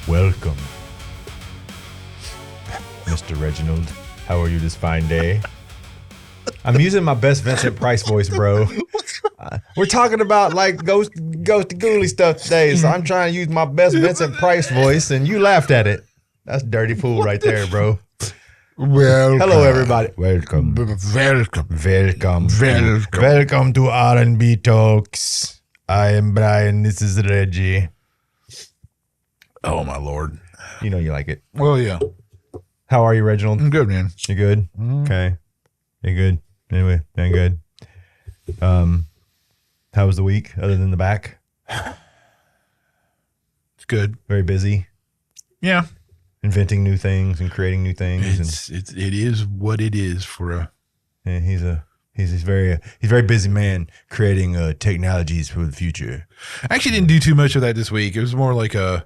Welcome, Mr. Reginald. How are you this fine day? I'm using my best Vincent Price voice, bro. We're talking about like ghost ghouly stuff today, so I'm trying to use my best Vincent Price voice, and you laughed at it. That's dirty fool right there, bro. Welcome. Hello, everybody. Welcome. Welcome to R&B Talks. I am Brian. This is Reggie. Oh, my Lord. You know you like it. Well, yeah. How are you, Reginald? I'm good, man. You good? Okay. You good? Anyway, I'm good. How was the week other than the back? It's good. Very busy. Yeah. Inventing new things and creating new things. It is what it is for a. And he's a very busy man creating technologies for the future. I actually didn't do too much of that this week. It was more like a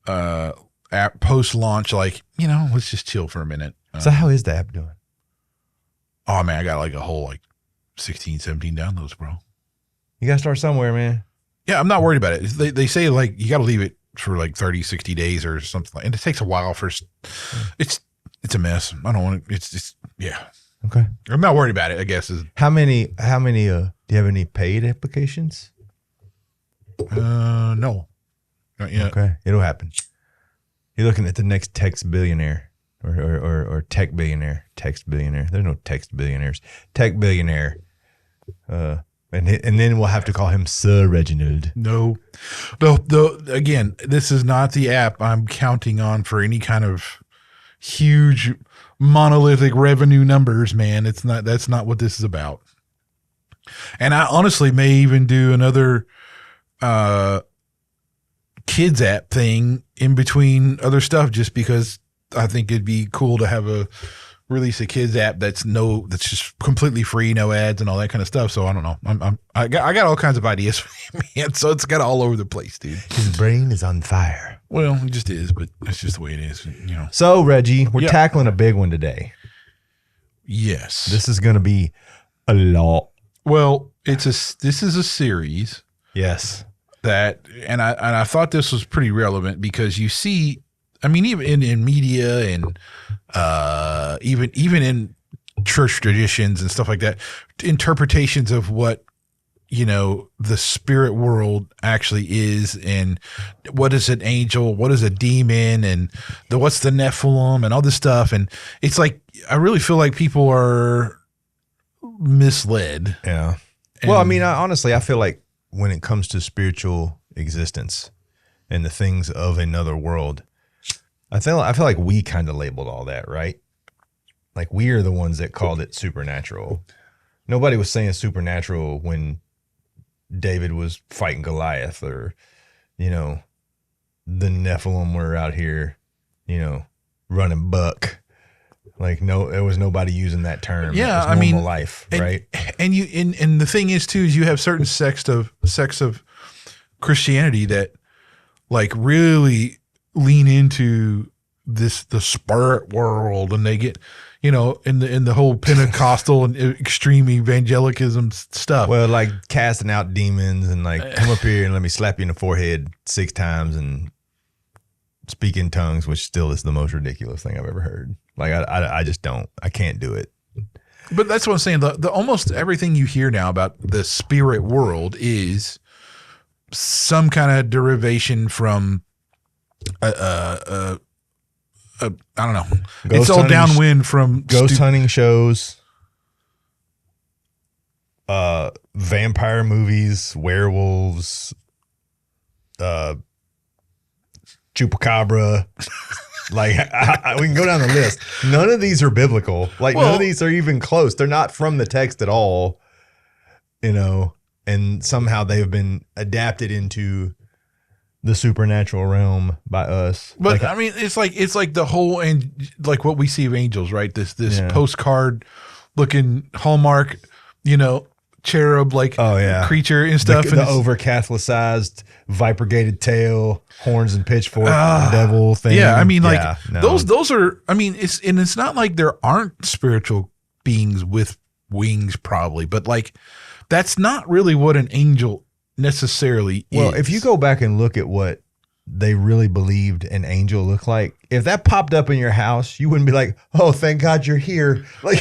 app post-launch, like, let's just chill for a minute. So how is the app doing? Oh, man, I got like a whole 16, 17 downloads, bro. You got to start somewhere, man. Yeah, I'm not worried about it. They say like you got to leave it for like 30, 60 days or something. And it takes a while for it's a mess. I don't want it. Yeah. Okay. I'm not worried about it, I guess. How many, do you have any paid applications? No. Not yet. Okay. It'll happen. You're looking at the next text billionaire or tech billionaire. Text billionaire. There's no text billionaires. Tech billionaire. And then we'll have to call him Sir Reginald. No. Again, this is not the app I'm counting on for any kind of huge monolithic revenue numbers, man. That's not what this is about. And I honestly may even do another kids app thing in between other stuff, just because I think it'd be cool to have release a kids app that's just completely free, no ads and all that kind of stuff. So I don't know. I got all kinds of ideas, man. So it's got all over the place, dude. His brain is on fire. Well, it just is, but that's just the way it is, So Reggie, we're tackling a big one today. Yes. This is going to be a lot. Well, this is a series. Yes. And I thought this was pretty relevant because you see, I mean, even in media and even in church traditions and stuff like that, interpretations of what the spirit world actually is, and what is an angel, what is a demon, and what's the Nephilim and all this stuff. And it's like, I really feel like people are misled. Yeah. Well, I mean, honestly, I feel like when it comes to spiritual existence and the things of another world, I feel like we kind of labeled all that, right? Like, we are the ones that called it supernatural. Nobody was saying supernatural when David was fighting Goliath, or, the Nephilim were out here, running buck. Like, no, there was nobody using that term. Yeah, I mean, life, right? And the thing is too, is you have certain sects of Christianity that like really lean into the spirit world, and they get, in the whole Pentecostal and extreme evangelicalism stuff. Well, like casting out demons and like, come up here and let me slap you in the forehead 6 times and speak in tongues, which still is the most ridiculous thing I've ever heard. Like, I just don't. I can't do it. But that's what I'm saying. The almost everything you hear now about the spirit world is some kind of derivation from I don't know. It's all downwind from ghost hunting shows, vampire movies, werewolves, chupacabra. Like, we can go down the list. None of these are biblical. Like, none of these are even close. They're not from the text at all, and somehow they've been adapted into the supernatural realm by us. But I mean, it's like the whole, and like what we see of angels, right? This postcard looking Hallmark, cherub creature and stuff. The over Catholicized, viper-gated tail, horns and pitchfork, devil thing. Yeah, I mean, those are. I mean, it's not like there aren't spiritual beings with wings, probably, but like that's not really what an angel necessarily is. Well, if you go back and look at what they really believed an angel looked like, if that popped up in your house, you wouldn't be like, oh, thank God you're here. Like,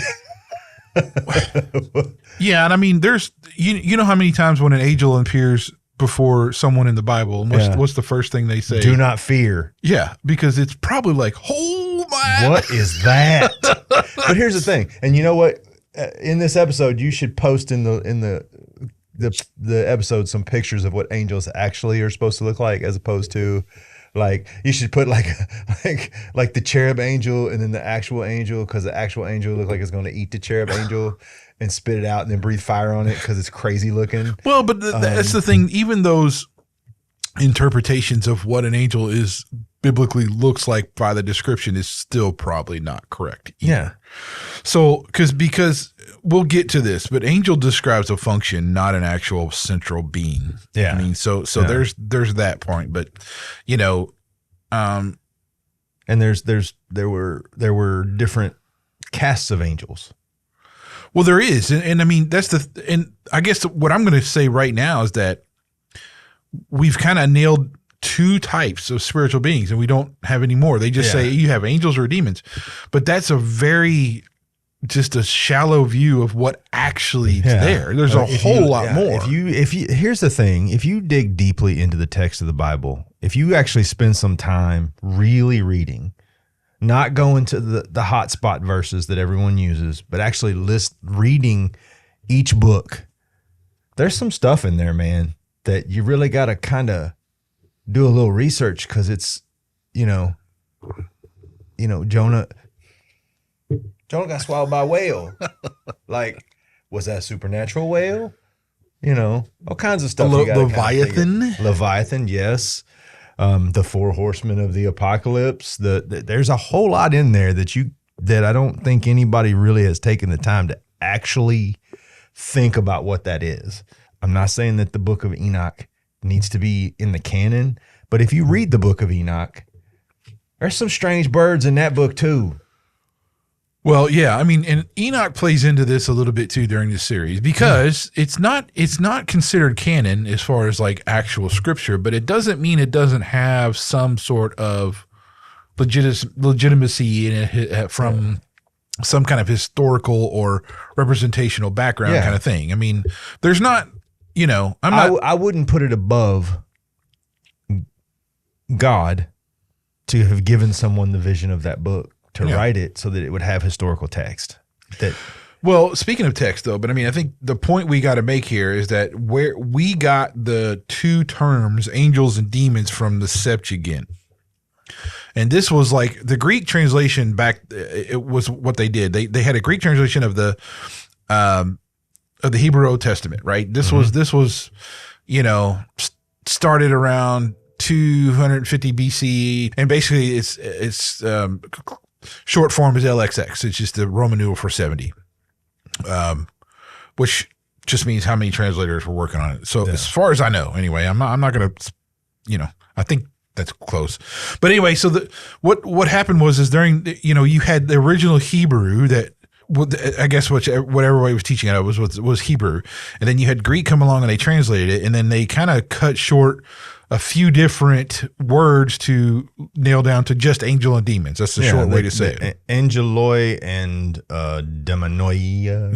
yeah. And I mean, there's, you know how many times when an angel appears before someone in the Bible, and what's the first thing they say? Do not fear. Yeah. Because it's probably like, oh my. What is that? But here's the thing. And you know what? In this episode, you should post in the episode some pictures of what angels actually are supposed to look like, as opposed to, like, you should put like the cherub angel and then the actual angel, because the actual angel look like it's going to eat the cherub angel and spit it out and then breathe fire on it because it's crazy looking. Well, but that's the thing. Even those interpretations of what an angel is biblically looks like by the description is still probably not correct either. Yeah. So, because we'll get to this, but angel describes a function, not an actual central being. Yeah. I mean, so there's that point, but and there were different castes of angels. Well, there is. And I mean, and I guess what I'm going to say right now is that we've kind of nailed two types of spiritual beings, and we don't have any more. They just say you have angels or demons, but that's just a shallow view of what actually is there. There's a whole lot more. If you here's the thing, if you dig deeply into the text of the Bible, if you actually spend some time really reading, not going to the hotspot verses that everyone uses, but actually reading each book, there's some stuff in there, man, that you really got to kind of do a little research, because it's, Jonah got swallowed by a whale. Like, was that a supernatural whale? All kinds of stuff. Leviathan? Leviathan, yes. The four horsemen of the apocalypse. There's a whole lot in there that I don't think anybody really has taken the time to actually think about what that is. I'm not saying that the book of Enoch needs to be in the canon, but if you read the book of Enoch, there's some strange birds in that book too. Well, yeah, I mean, and Enoch plays into this a little bit too during this series, because it's not considered canon as far as like actual scripture, but it doesn't mean it doesn't have some sort of legitimacy in it from some kind of historical or representational background kind of thing. I mean, there's not, I wouldn't put it above God to have given someone the vision of that book to write it so that it would have historical text. Well, speaking of text though, but I mean, I think the point we got to make here is that where we got the two terms, angels and demons, from the Septuagint. And this was like the Greek translation back. It was what they did. They had a Greek translation of the Hebrew Old Testament, right? This was, started around 250 BC, and basically it's short form is LXX. It's just the Roman numeral for 70, which just means how many translators were working on it. So as far as I know, anyway, I'm not going to, I think that's close. But anyway, so what happened was during, you had the original Hebrew that, I guess what everybody was teaching out was Hebrew, and then you had Greek come along and they translated it, and then they kind of cut short a few different words to nail down to just angel and demons. That's the short way to say it. Angeloi and daimonia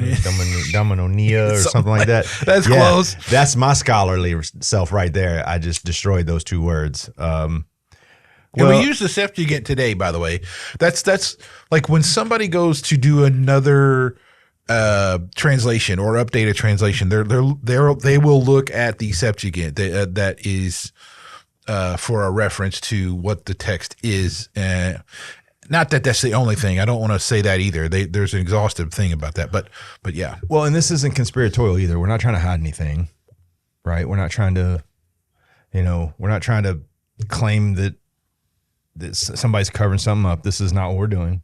or something like that. That's close. That's my scholarly self right there. I just destroyed those two words. And we use the Septuagint today, by the way. That's like when somebody goes to do another translation or update a translation, they will look at the Septuagint that is for a reference to what the text is. Not that that's the only thing. I don't want to say that either. There's an exhaustive thing about that, but yeah. Well, and this isn't conspiratorial either. We're not trying to hide anything, right? We're not trying to, claim that somebody's covering something up. This is not what we're doing,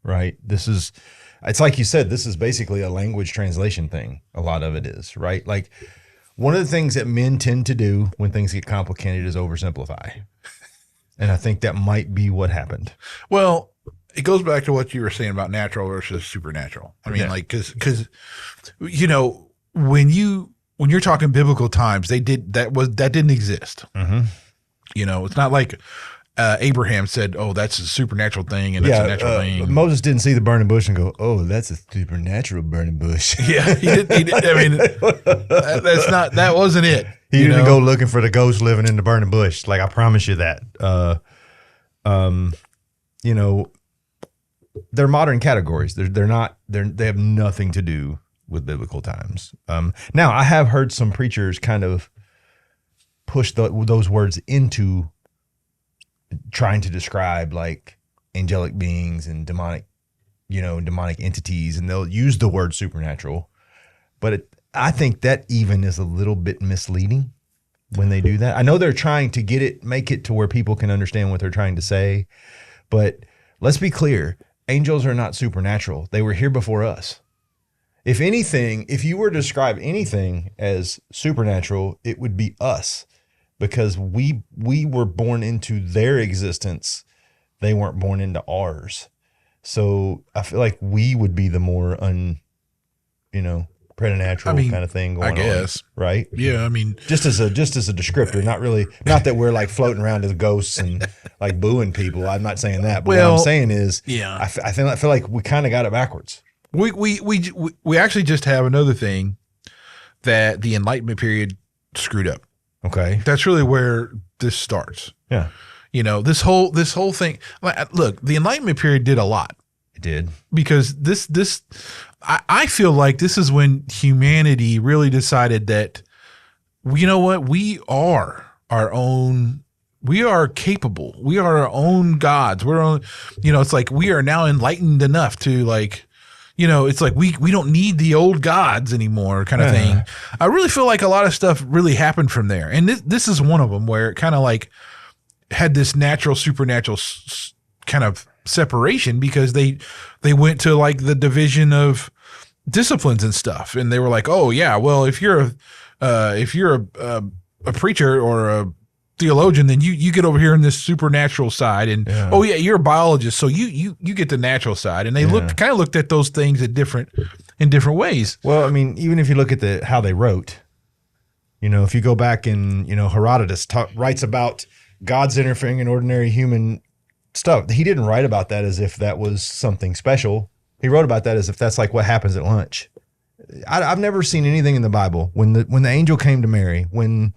right? It's like you said, this is basically a language translation thing. A lot of it is, right? Like, one of the things that men tend to do when things get complicated is oversimplify. And I think that might be what happened. Well, it goes back to what you were saying about natural versus supernatural. I mean, because when you're talking biblical times, that didn't exist. Mm-hmm. You know, it's not like Abraham said, "Oh, that's a supernatural thing," and that's a natural thing. Moses didn't see the burning bush and go, "Oh, that's a supernatural burning bush." Yeah, he did. I mean, that wasn't it. He didn't go looking for the ghost living in the burning bush. Like, I promise you that. You know, they're modern categories. They have nothing to do with biblical times. Now, I have heard some preachers kind of push those words into trying to describe like angelic beings and demonic entities, and they'll use the word supernatural. But I think that even is a little bit misleading when they do that. I know they're trying to make it to where people can understand what they're trying to say, but let's be clear. Angels are not supernatural. They were here before us. If anything, if you were to describe anything as supernatural, it would be us, because we were born into their existence. They weren't born into ours. So I feel like we would be the more preternatural kind of thing going on. I guess. Right? Yeah, I mean, just as a descriptor, not that we're like floating around as ghosts and like booing people. I'm not saying that, but what I'm saying is, I feel like we kind of got it backwards. We actually just have another thing that the Enlightenment period screwed up. Okay. That's really where this starts. Yeah. You know, this whole thing. Look, the Enlightenment period did a lot. It did. Because I feel like this is when humanity really decided that, you know what, we are our own. We are capable. We are our own gods. It's like we are now enlightened enough to like, it's like we don't need the old gods anymore kind of thing. I really feel like a lot of stuff really happened from there. And this is one of them where it kind of like had this natural, supernatural kind of separation, because they went to like the division of disciplines and stuff. And they were like, oh yeah, well, if you're a preacher or a theologian, then you get over here in this supernatural side, and oh yeah, you're a biologist, so you get the natural side. And they looked at those things in different ways. Well, I mean, even if you look at how they wrote, if you go back and Herodotus writes about God's interfering in ordinary human stuff. He didn't write about that as if that was something special. He wrote about that as if that's like what happens at lunch. I've never seen anything in the Bible when the angel came to Mary, when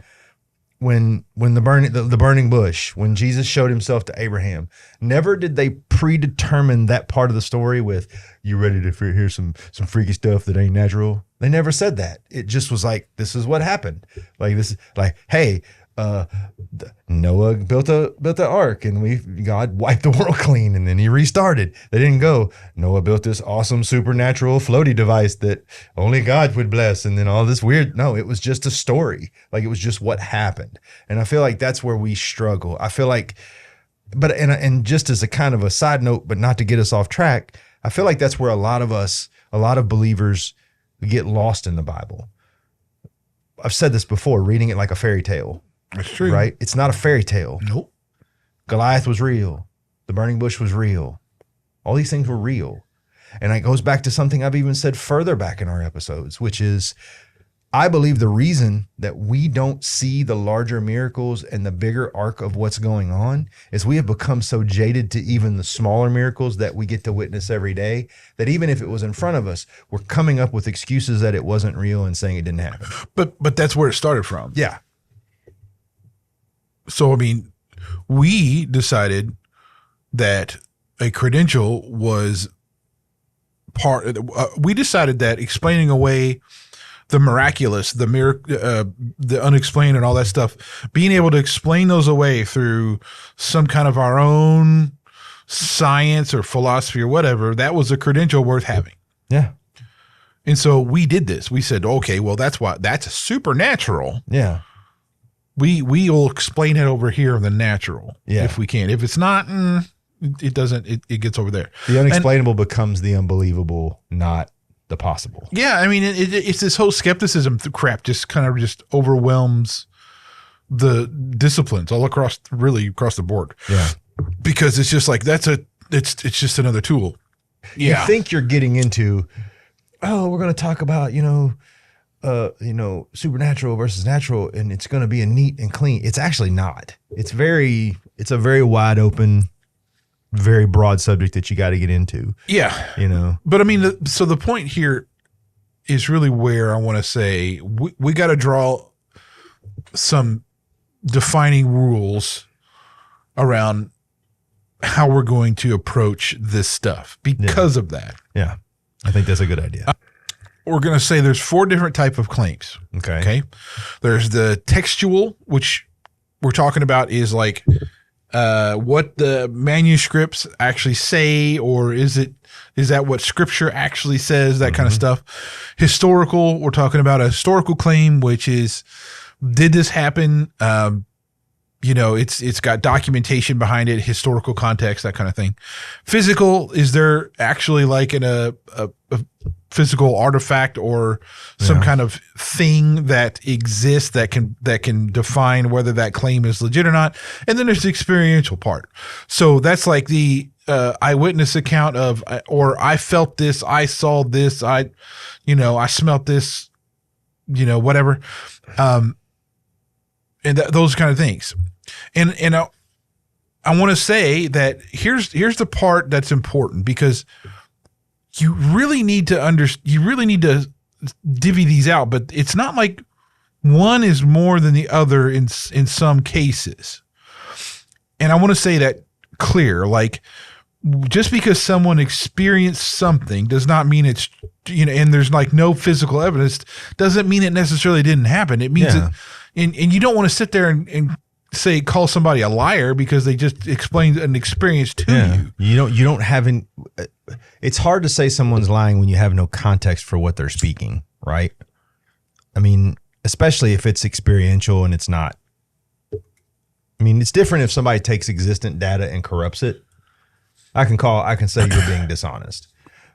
the burning bush, when Jesus showed himself to Abraham, never did they predetermine that part of the story with, you ready to hear some freaky stuff that ain't natural? They never said that. It just was like, this is what happened. Like, this is like, hey, Noah built the ark, and God wiped the world clean, and then he restarted. They didn't go, Noah built this awesome supernatural floaty device that only God would bless, and then all this weird. No, it was just a story. Like, it was just what happened. And I feel like that's where we struggle. I feel like, and just as a kind of a side note, but not to get us off track, I feel like that's where a lot of believers get lost in the Bible. I've said this before, reading it like a fairy tale. That's true. Right? It's not a fairy tale. Nope. Goliath was real. The burning bush was real. All these things were real. And it goes back to something I've even said further back in our episodes, which is, I believe the reason that we don't see the larger miracles and the bigger arc of what's going on is we have become so jaded to even the smaller miracles that we get to witness every day, that even if it was in front of us, we're coming up with excuses that it wasn't real and saying it didn't happen. But that's where it started from. Yeah. So, I mean, we decided that a credential was we decided that explaining away the miraculous, the unexplained and all that stuff, being able to explain those away through some kind of our own science or philosophy or whatever, that was a credential worth having. Yeah. And so we did this. We said, okay, well, that's supernatural. Yeah. We will explain it over here in the natural, if we can. If it's not, it doesn't. It gets over there. The unexplainable becomes the unbelievable, not the possible. Yeah, I mean, it's this whole skepticism crap just kind of just overwhelms the disciplines all across the board. Yeah, because it's just like it's just another tool. Yeah, you think you're getting into, we're going to talk about supernatural versus natural, and it's going to be a neat and clean. It's actually not. It's a very wide open, very broad subject that you got to get into. Yeah. But I mean, so the point here is really where I want to say we got to draw some defining rules around how we're going to approach this stuff because of that. Yeah. I think that's a good idea. We're going to say there's 4 different type of claims. Okay. There's the textual, which we're talking about is like what the manuscripts actually say, or is that what scripture actually says, that kind of stuff. Historical, we're talking about a historical claim, which is, did this happen? It's got documentation behind it, historical context, that kind of thing. Physical, is there actually like a physical artifact or some kind of thing that exists that can define whether that claim is legit or not? And then there's the experiential part. So that's like the eyewitness account of, or I felt this, I saw this, I smelt this, whatever. And those kind of things. And I want to say that here's the part that's important, because you really need to divvy these out, but it's not like one is more than the other in some cases. And I want to say that clear, like, just because someone experienced something does not mean it's, and there's like no physical evidence, doesn't mean it necessarily didn't happen. It means and you don't want to sit there and say, call somebody a liar because they just explained an experience to you. You don't have it's hard to say someone's lying when you have no context for what they're speaking, right? I mean, especially if it's experiential and it's not. I mean, it's different if somebody takes existent data and corrupts it. I can say you're being dishonest,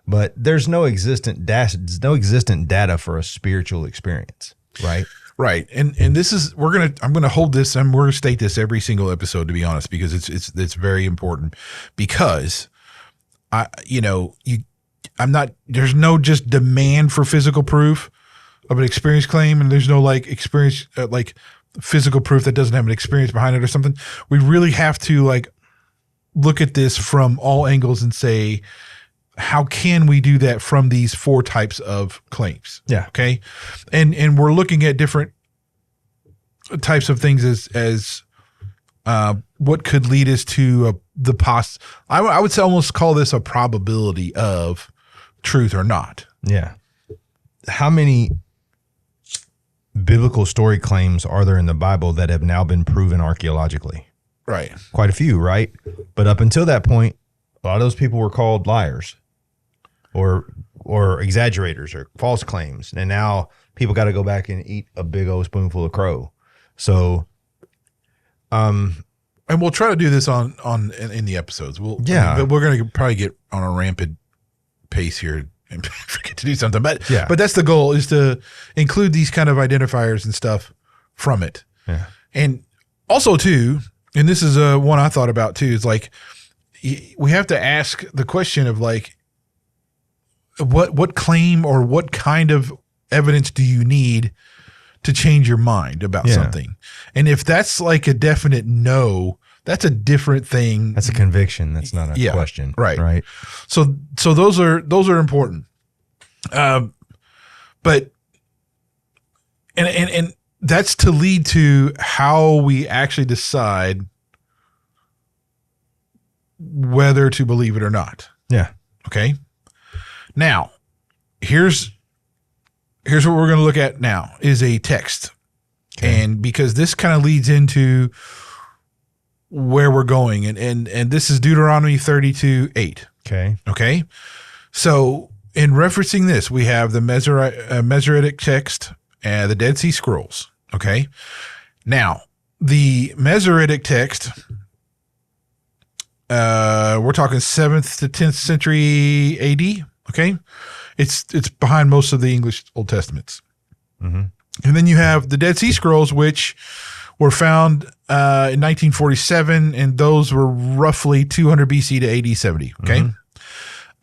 but there's no existent data for a spiritual experience, right? Right. And this is, I'm going to hold this, and we're going to state this every single episode, to be honest, because it's very important, because there's no just demand for physical proof of an experience claim. And there's no like experience, like physical proof that doesn't have an experience behind it or something. We really have to like look at this from all angles and say, how can we do that from these 4 types of claims? Yeah. Okay. And we're looking at different types of things as what could lead us to I would say almost call this a probability of truth or not. Yeah. How many biblical story claims are there in the Bible that have now been proven archaeologically? Right. Quite a few, right? But up until that point, a lot of those people were called liars or exaggerators or false claims. And now people got to go back and eat a big old spoonful of crow. So, and we'll try to do this in the episodes. We're going to probably get on a rampant pace here and forget to do something. But that's the goal, is to include these kind of identifiers and stuff from it. Yeah. And also too, and this is one I thought about too, is like, we have to ask the question of like, what claim or what kind of evidence do you need to change your mind about something? And if that's like a definite no, that's a different thing. That's a conviction. That's not a question. Right. Right. So those are important. But and that's to lead to how we actually decide whether to believe it or not. Yeah. Okay. Now, here's what we're going to look at now is a text. Okay. And because this kind of leads into where we're going. And this is Deuteronomy 32:8. Okay. Okay. So in referencing this, we have the Masoretic Text and the Dead Sea Scrolls. Okay. Now, the Masoretic Text, we're talking 7th to 10th century AD. Okay. It's behind most of the English Old Testaments. Mm-hmm. And then you have the Dead Sea Scrolls, which were found in 1947, and those were roughly 200 BC to AD 70. Okay.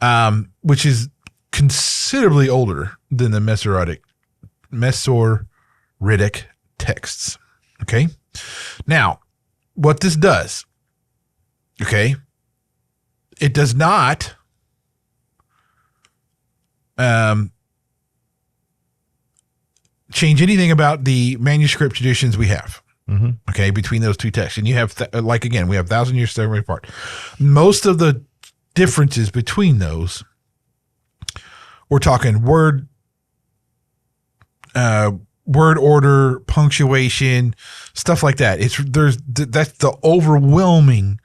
Mm-hmm. Which is considerably older than the Masoretic Masoretic texts. Okay. Now, what this does, okay, it does not change anything about the manuscript traditions we have. Mm-hmm. Okay, between those two texts. And you have, again, we have 1,000 years separate apart. Most of the differences between those, we're talking word order, punctuation, stuff like that. That's the overwhelming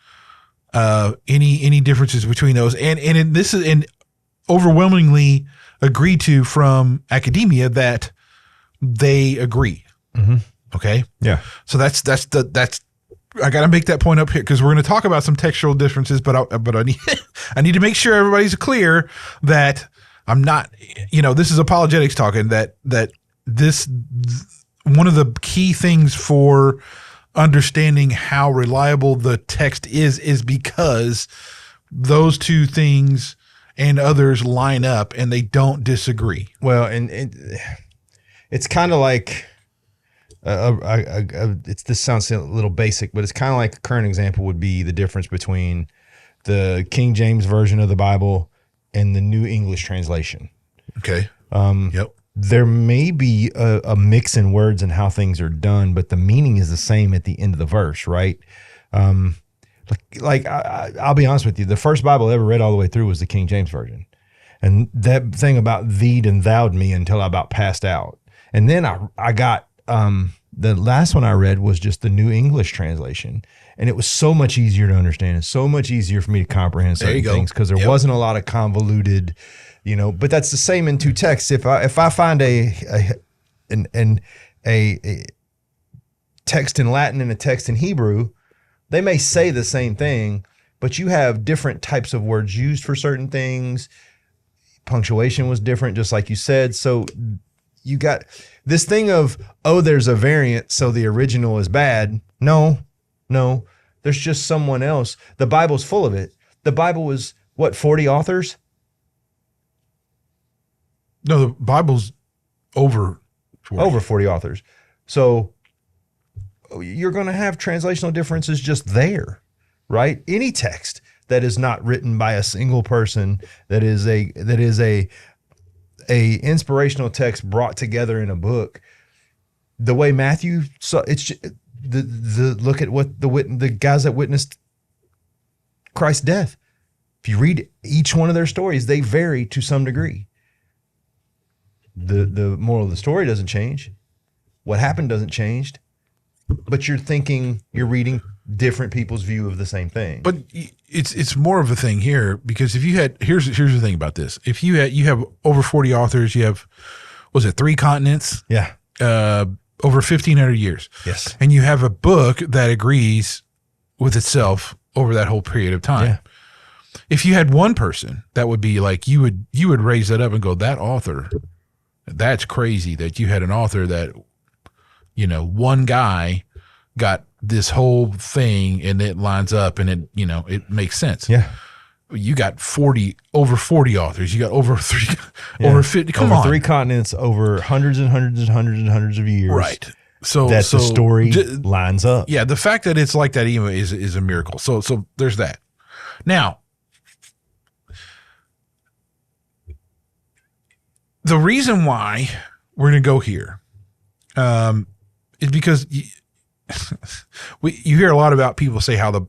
any differences between those, and this is overwhelmingly agreed to from academia that they agree. Mm-hmm. Okay. Yeah. So that's I got to make that point up here because we're going to talk about some textual differences, but I need I need to make sure everybody's clear that I'm not, this is apologetics talking, that this, one of the key things for understanding how reliable the text is because those two things and others line up and they don't disagree. Well, and it's kind of like, this sounds a little basic, but it's kind of like a current example would be the difference between the King James version of the Bible and the New English translation. Okay. Yep. There may be a mix in words and how things are done, but the meaning is the same at the end of the verse, right? I'll be honest with you. The first Bible I ever read all the way through was the King James version. And that thing about thee'd and thou'd me until I about passed out. And then I got, the last one I read was just the New English translation. And it was so much easier to understand and so much easier for me to comprehend certain things because there wasn't a lot of convoluted, but that's the same in two texts. If I find a text in Latin and a text in Hebrew, they may say the same thing, but you have different types of words used for certain things. Punctuation was different, just like you said. So you got this thing of, there's a variant, so the original is bad. No, there's just someone else. The Bible's full of it. The Bible was, 40 authors? No, the Bible's over 40. Over 40 authors. So you're going to have translational differences just there, right? Any text that is not written by a single person, that is a inspirational text brought together in a book, the way Matthew saw it's just, the look at what the guys that witnessed Christ's death. If you read each one of their stories, they vary to some degree. The moral of the story doesn't change. What happened doesn't change. But you're reading different people's view of the same thing. But it's more of a thing here because if you had, here's the thing about this. If you have over 40 authors, you have, was it 3 continents? Yeah. Over 1,500 years. Yes. And you have a book that agrees with itself over that whole period of time. Yeah. If you had one person, that would be like, you would raise that up and go, that author, that's crazy that you had an author that, one guy got this whole thing and it lines up and it makes sense. Yeah. You got over 40 authors. You got over 50. Come on. 3 continents, over hundreds and hundreds and hundreds and hundreds of years. Right. So the story lines up. Yeah. The fact that it's like that even is a miracle. So there's that. Now, the reason why we're going to go here is because you hear a lot about people say how the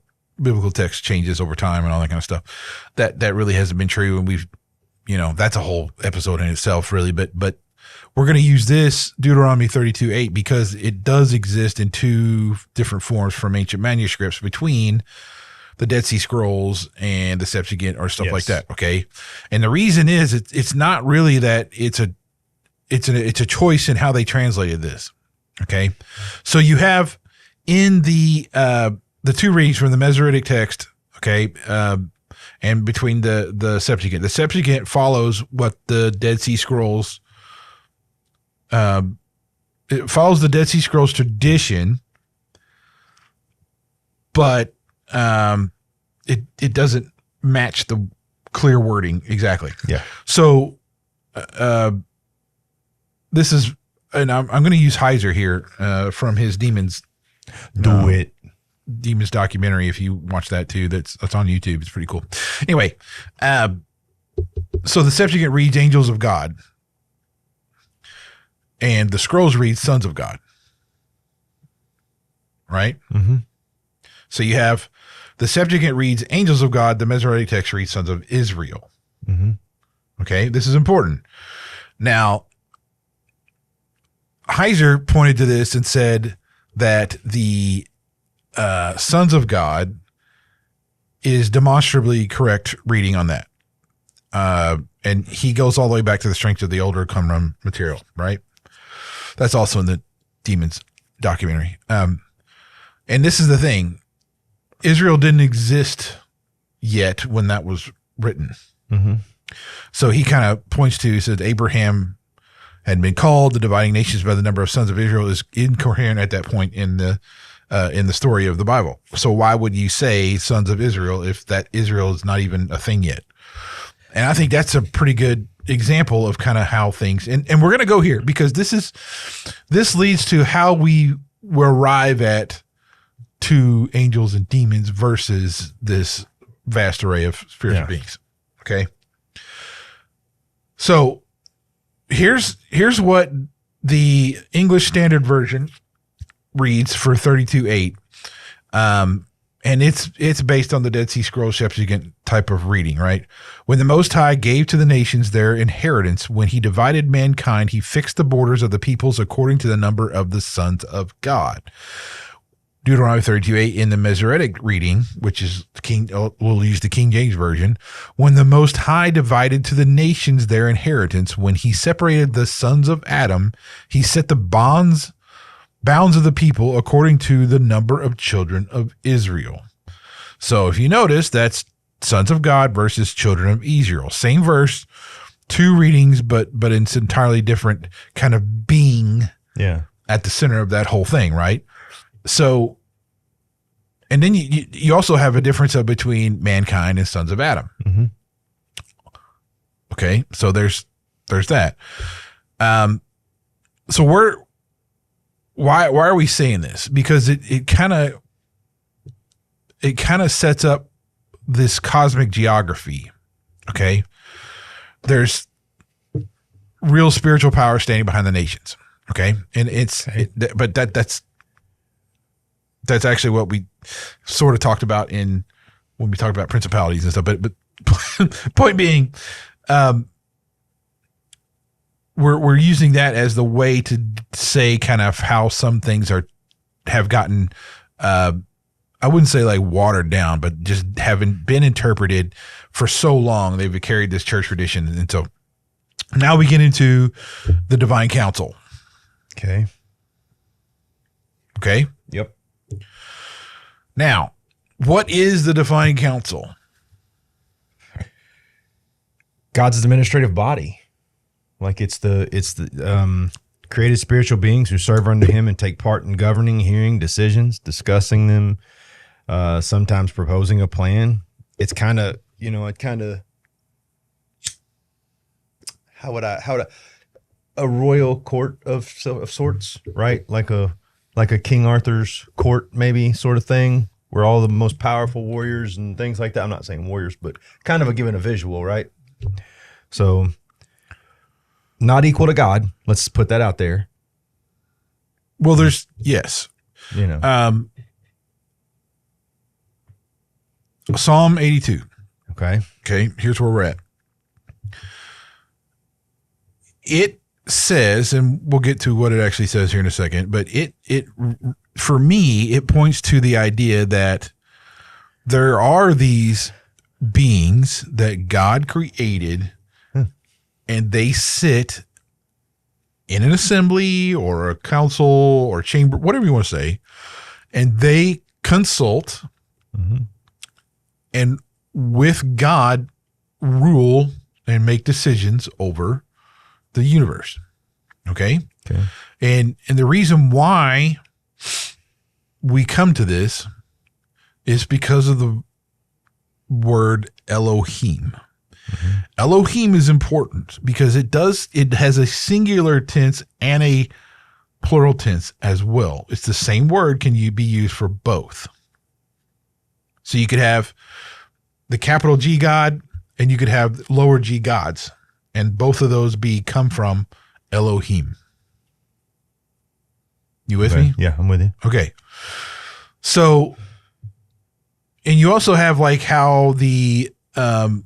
biblical text changes over time and all that kind of stuff. That really hasn't been true. And we've, that's a whole episode in itself really, but we're going to use this Deuteronomy 32:8 because it does exist in 2 different forms from ancient manuscripts between the Dead Sea Scrolls and the Septuagint or stuff like that. Okay. And the reason is it's not really that it's a choice in how they translated this. Okay. So you have in the 2 readings from the Masoretic Text, okay, and between the Septuagint. The Septuagint follows what the Dead Sea Scrolls, it follows the Dead Sea Scrolls tradition, but it doesn't match the clear wording exactly. Yeah. So this is and I'm going to use Heiser here from his Demons. Do it. Demons documentary. If you watch that too, that's on YouTube. It's pretty cool. Anyway, so the Septuagint reads angels of God, and the scrolls read sons of God. Right? Mm-hmm. So you have the Septuagint reads angels of God, the Masoretic Text reads sons of Israel. Mm-hmm. Okay, this is important. Now, Heiser pointed to this and said that the sons of God is demonstrably correct reading on that. And he goes all the way back to the strength of the older Qumran material, right? That's also in the Demons documentary. And this is the thing. Israel didn't exist yet when that was written. Mm-hmm. So he kind of points to, he said, Abraham had been called, the dividing nations by the number of sons of Israel is incoherent at that point in the story of the Bible. So why would you say sons of Israel if that Israel is not even a thing yet? And I think that's a pretty good example of kind of how things, and we're going to go here because this leads to how we will arrive at two angels and demons versus this vast array of spiritual beings. Okay. So here's what the English Standard Version reads for 32:8. And it's based on the Dead Sea Scrolls Septuagint type of reading, right? When the Most High gave to the nations their inheritance, when he divided mankind, he fixed the borders of the peoples according to the number of the sons of God. Deuteronomy 32:8 in the Masoretic reading, which is we'll use the King James Version. When the Most High divided to the nations their inheritance, when he separated the sons of Adam, he set the bounds of the people according to the number of children of Israel. So if you notice, that's sons of God versus children of Israel. Same verse, two readings, but it's entirely different kind of being at the center of that whole thing, right? So, and then you also have a difference between mankind and sons of Adam. Mm-hmm. Okay, so there's that. So why are we saying this? Because it kind of sets up this cosmic geography. Okay, there's real spiritual power standing behind the nations. Okay, and but that's actually what we sort of talked about when we talked about principalities and stuff. But point being, we're using that as the way to say kind of how some things have gotten, I wouldn't say like watered down, but just haven't been interpreted for so long. They've carried this church tradition. And so now we get into the divine council. Okay. Yep. Now, what is the divine council? God's administrative body. Like it's the created spiritual beings who serve under him and take part in governing, hearing decisions, discussing them, sometimes proposing a plan. It's kind of, a royal court of sorts, right? Like a King Arthur's court, maybe, sort of thing, where all the most powerful warriors and things like that. I'm not saying warriors, but kind of giving a visual, right? So not equal to God. Let's put that out there. Well, yes. Psalm 82. Okay. Here's where we're at. It says, and we'll get to what it actually says here in a second, but it for me, it points to the idea that there are these beings that God created, and they sit in an assembly or a council or chamber, whatever you want to say, and they consult and with God rule and make decisions over the universe. Okay. And the reason why we come to this is because of the word Elohim. Elohim is important because it has a singular tense and a plural tense as well. It's the same word can be used for both. So you could have the capital G God and you could have lower G gods, and both of those come from Elohim. You with me? Yeah, I'm with you. Okay. So, and you also have like how the well,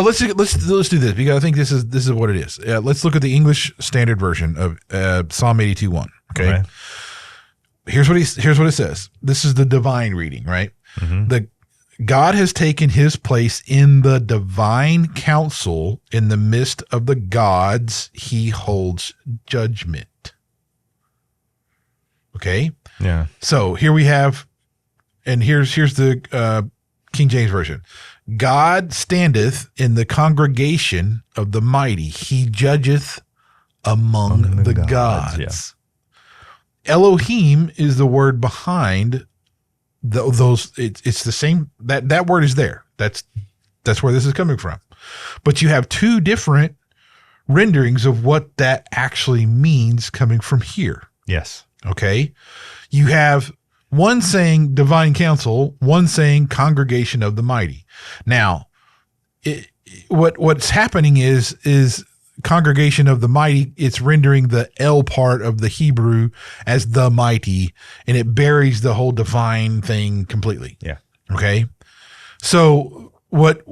let's do this because I think this is what it is. Let's look at the English Standard Version of Psalm 82:1. Okay, Right. Here's what it says. This is the divine reading, right? Mm-hmm. The God has taken his place in the divine council. In the midst of the gods, he holds judgment. Okay. Yeah. So here we have, and here's the King James Version. God standeth in the congregation of the mighty. He judgeth among the gods. Yeah. Elohim is the word behind those. It's the same. That word is there. That's where this is coming from. But you have two different renderings of what that actually means coming from here. Yes. Okay. You have one saying divine council, one saying congregation of the mighty. Now, what's happening is congregation of the mighty, it's rendering the L part of the Hebrew as the mighty, and it buries the whole divine thing completely. Yeah. Okay. So what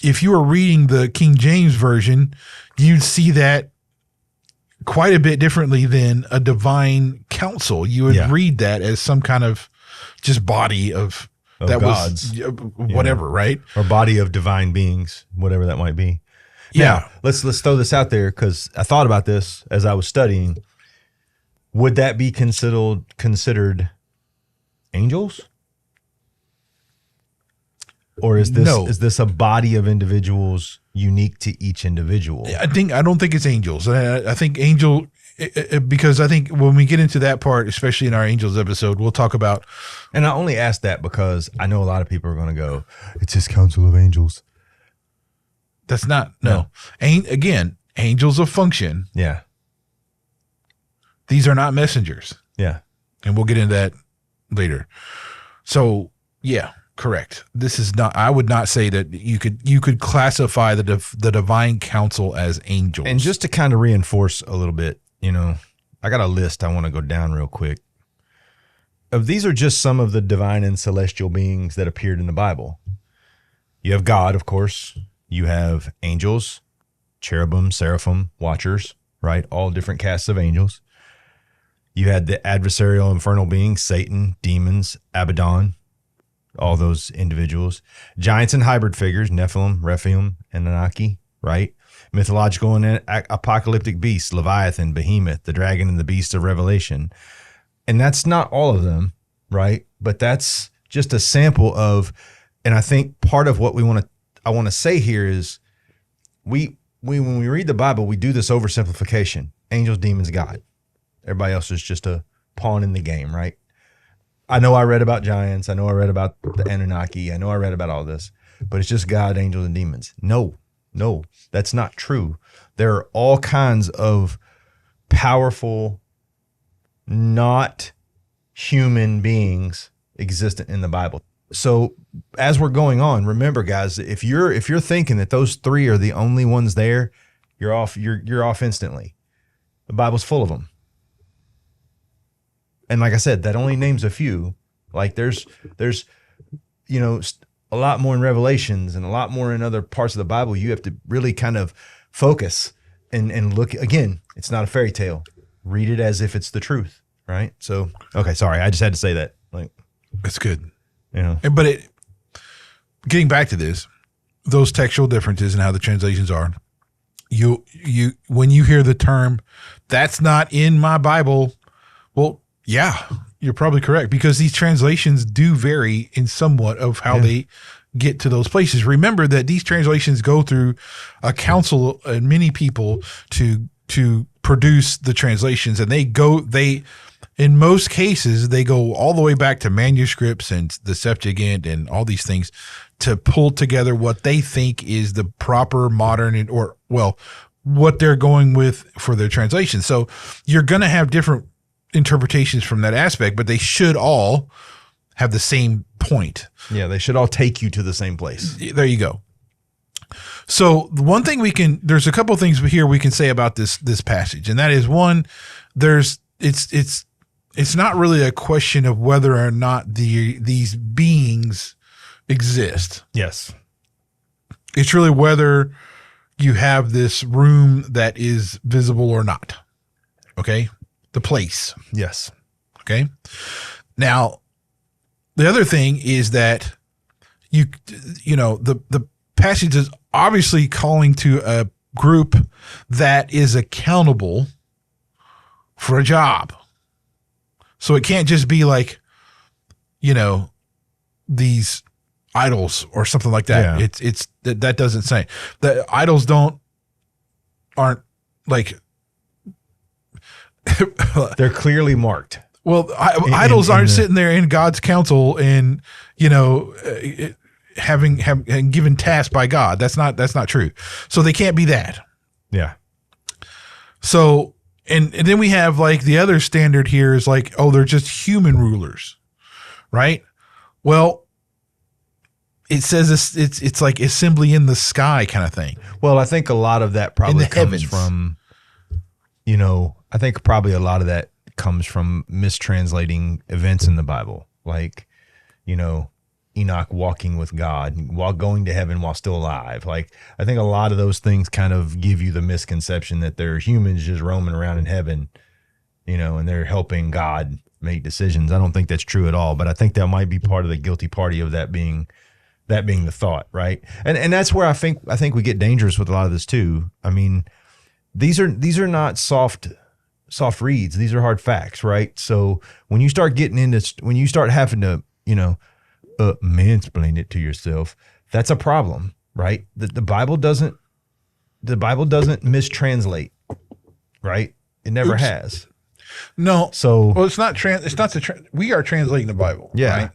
if you were reading the King James Version, you'd see that quite a bit differently than a divine council. You would read that as some kind of just body of that gods, was whatever, right? Or body of divine beings, whatever that might be. Yeah. Now, let's throw this out there because I thought about this as I was studying. Would that be considered angels? Or is this a body of individuals unique to each individual? I don't think it's angels. I think angel, because I think when we get into that part, especially in our angels episode, we'll talk about. And I only ask that because I know a lot of people are going to go, it's his council of angels. That's not, no. Again, angels of function. Yeah. These are not messengers. Yeah. And we'll get into that later. So, yeah, correct. This is not, I would not say that you could classify the divine council as angels. And just to kind of reinforce a little bit, I got a list I want to go down real quick. These are just some of the divine and celestial beings that appeared in the Bible. You have God, of course. You have angels, cherubim, seraphim, watchers, right? All different castes of angels. You had the adversarial infernal beings, Satan, demons, Abaddon, all those individuals. Giants and hybrid figures, Nephilim, Rephaim, and Anunnaki, right? Mythological and apocalyptic beasts, Leviathan, Behemoth, the dragon and the beast of Revelation. And that's not all of them, right? But that's just a sample of, and I think part of what I want to say here is when we read the Bible, we do this oversimplification. Angels, demons, God. Everybody else is just a pawn in the game, right? I know I read about giants. I know I read about the Anunnaki. I know I read about all this, but it's just God, angels, and demons. No, that's not true. There are all kinds of powerful, not human beings existent in the Bible. So as we're going on, remember, guys, if you're thinking that those three are the only ones there, you're off. You're off instantly. The Bible's full of them. And like I said, that only names a few. Like there's a lot more in Revelations and a lot more in other parts of the Bible. You have to really kind of focus and look. Again, it's not a fairy tale. Read it as if it's the truth, right? So, okay, sorry, I just had to say that. Like, that's good. But getting back to this, those textual differences and how the translations are, you when you hear the term, that's not in my Bible, well, yeah, you're probably correct, because these translations do vary in somewhat of how they get to those places. Remember that these translations go through a council and many people to produce the translations, and they in most cases, they go all the way back to manuscripts and the Septuagint and all these things to pull together what they think is the proper modern what they're going with for their translation. So you're going to have different interpretations from that aspect, but they should all have the same point. Yeah, they should all take you to the same place. There you go. So the one thing there's a couple of things here we can say about this passage, and that is one, it's not really a question of whether or not these beings exist. Yes. It's really whether you have this room that is visible or not. Okay? The place. Yes. Okay? Now, the other thing is that the passage is obviously calling to a group that is accountable for a job. So it can't just be like, these idols or something like that. Yeah. It's that doesn't say. The idols aren't like they're clearly marked. Well, idols aren't sitting there in God's counsel and having given tasks by God. That's not true. So they can't be that. Yeah. So and then we have like the other standard here is like, oh, they're just human rulers, right? Well, it says it's like assembly in the sky kind of thing. Well, I think a lot of that probably comes from, I think probably a lot of that comes from mistranslating events in the Bible, like, Enoch walking with God, while going to heaven while still alive. Like, I think a lot of those things kind of give you the misconception that they're humans just roaming around in heaven, and they're helping God make decisions. I don't think that's true at all, but I think that might be part of the guilty party of that being the thought, right? And that's where I think we get dangerous with a lot of this too. I mean, these are not soft reads. These are hard facts, right? So when you start having to, mansplain it to yourself, that's a problem, right? The Bible doesn't mistranslate, right? It never has. No. So it's not we are translating the Bible. Yeah. Right?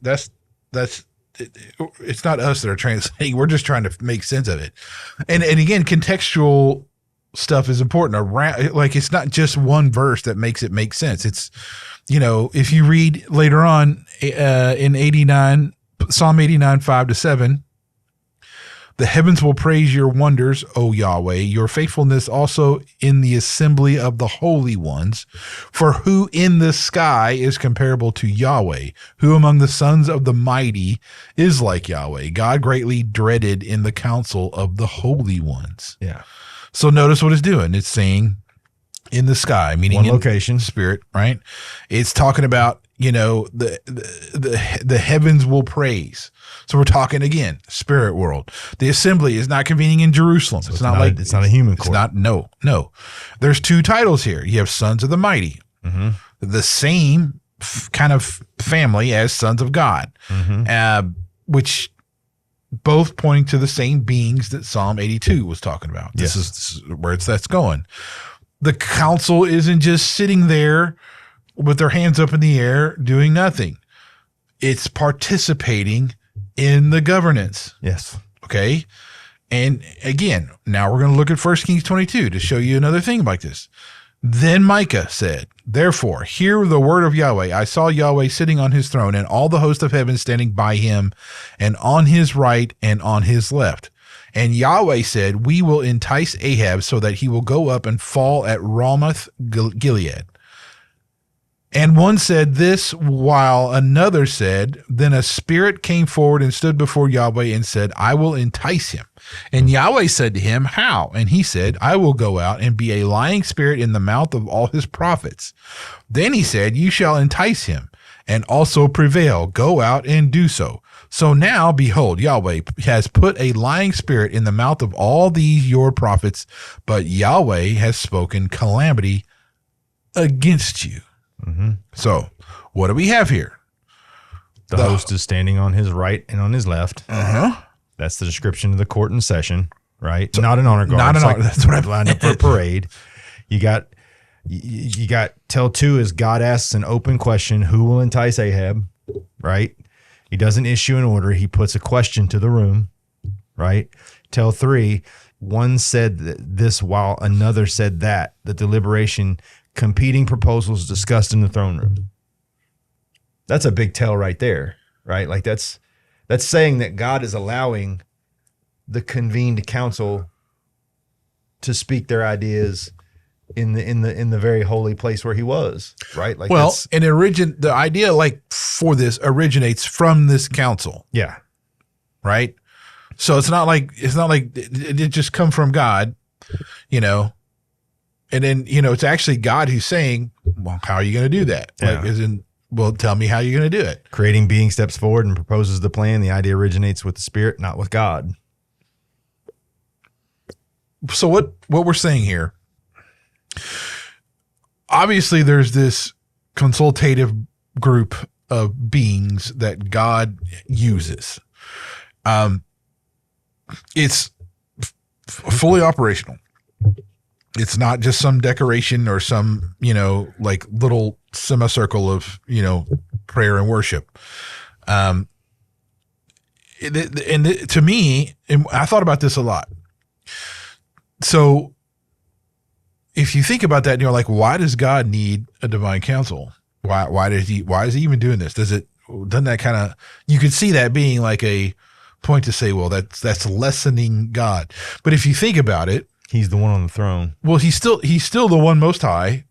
It's not us that are translating. We're just trying to make sense of it. And again, contextual stuff is important. Like, it's not just one verse that makes it make sense. It's, if you read later on in Psalm 89, 5-7, the heavens will praise your wonders, O Yahweh, your faithfulness also in the assembly of the holy ones. For who in the sky is comparable to Yahweh? Who among the sons of the mighty is like Yahweh? God greatly dreaded in the council of the holy ones. Yeah. So notice what it's doing. It's saying in the sky, meaning one location, spirit, right? It's talking about, the heavens will praise. So we're talking again, spirit world. The assembly is not convening in Jerusalem. So it's not a human court. It's not. No. There's two titles here. You have sons of the mighty, the same kind of family as sons of God, which both pointing to the same beings that Psalm 82 was talking about. This is where that's going. The council isn't just sitting there with their hands up in the air doing nothing. It's participating in the governance. Yes. Okay. And again, now we're going to look at 1 Kings 22 to show you another thing like this. Then Micah said, therefore, hear the word of Yahweh. I saw Yahweh sitting on his throne and all the host of heaven standing by him and on his right and on his left. And Yahweh said, we will entice Ahab so that he will go up and fall at Ramoth Gilead. And one said this, while another said, then a spirit came forward and stood before Yahweh and said, I will entice him. And Yahweh said to him, how? And he said, I will go out and be a lying spirit in the mouth of all his prophets. Then he said, you shall entice him and also prevail. Go out and do so. So now, behold, Yahweh has put a lying spirit in the mouth of all these your prophets, but Yahweh has spoken calamity against you. So what do we have here? The host is standing on his right and on his left. That's the description of the court in session, right? So, not an honor guard. Not an honor. That's what I lined up for a parade. You got You got tell 2 is God asks an open question, who will entice Ahab, right? He doesn't issue an order. He puts a question to the room, right? Tell 3, one said this while another said that. The deliberation, competing proposals discussed in the throne room. That's a big tell right there, right? Like that's saying that God is allowing the convened council to speak their ideas in the very holy place where he was, right? Like, well, and the idea like for this originates from this council. Yeah. Right. So it's not like it just come from God, and then, it's actually God who's saying, well, how are you going to do that? Yeah. Like, well, tell me how you're going to do it. Creating being steps forward and proposes the plan. The idea originates with the Spirit, not with God. So what we're saying here, obviously there's this consultative group of beings that God uses. It's fully operational. It's not just some decoration or some, like little semicircle of, prayer and worship. To me, and I thought about this a lot. So if you think about that and you're like, why does God need a divine council? Why is he even doing this? Doesn't that kind of, you could see that being like a point to say, well, that's lessening God. But if you think about it, he's the one on the throne. Well, he's still the one most high.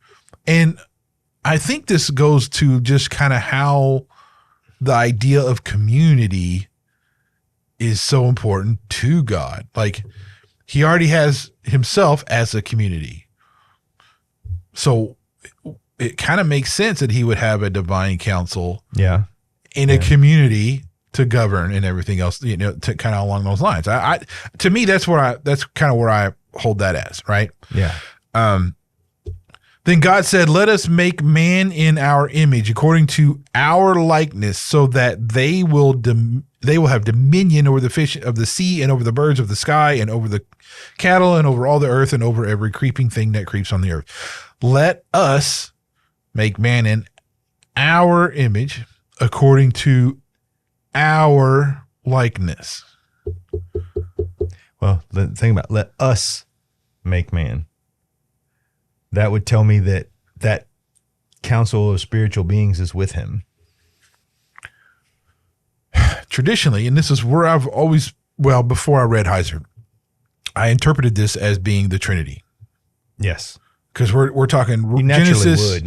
And I think this goes to just kind of how the idea of community is so important to God. Like, he already has himself as a community. So it kind of makes sense that he would have a divine council in a community to govern and everything else, to kind of along those lines. To me, that's kind of where I hold that as, right? Yeah. Then God said, let us make man in our image according to our likeness, so that they will have dominion over the fish of the sea and over the birds of the sky and over the cattle and over all the earth and over every creeping thing that creeps on the earth. Let us make man in our image according to our likeness. Well, the thing about let us make man, that would tell me that council of spiritual beings is with him. Traditionally, and this is where I've always, before I read Heiser, I interpreted this as being the Trinity. Yes. Because we're talking you naturally Genesis. Would,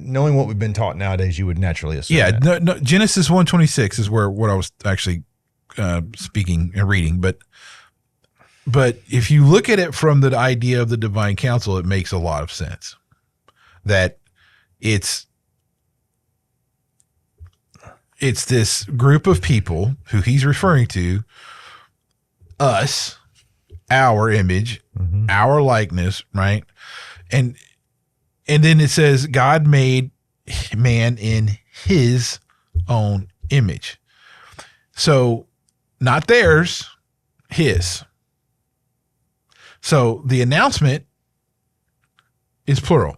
knowing what we've been taught nowadays, you would naturally assume. Yeah, no, Genesis 1:26 is what I was actually speaking and reading. But if you look at it from the idea of the divine council, it makes a lot of sense. That it's this group of people who he's referring to, us, our image, our likeness, right? And then it says God made man in his own image. So not theirs, his. So the announcement is plural.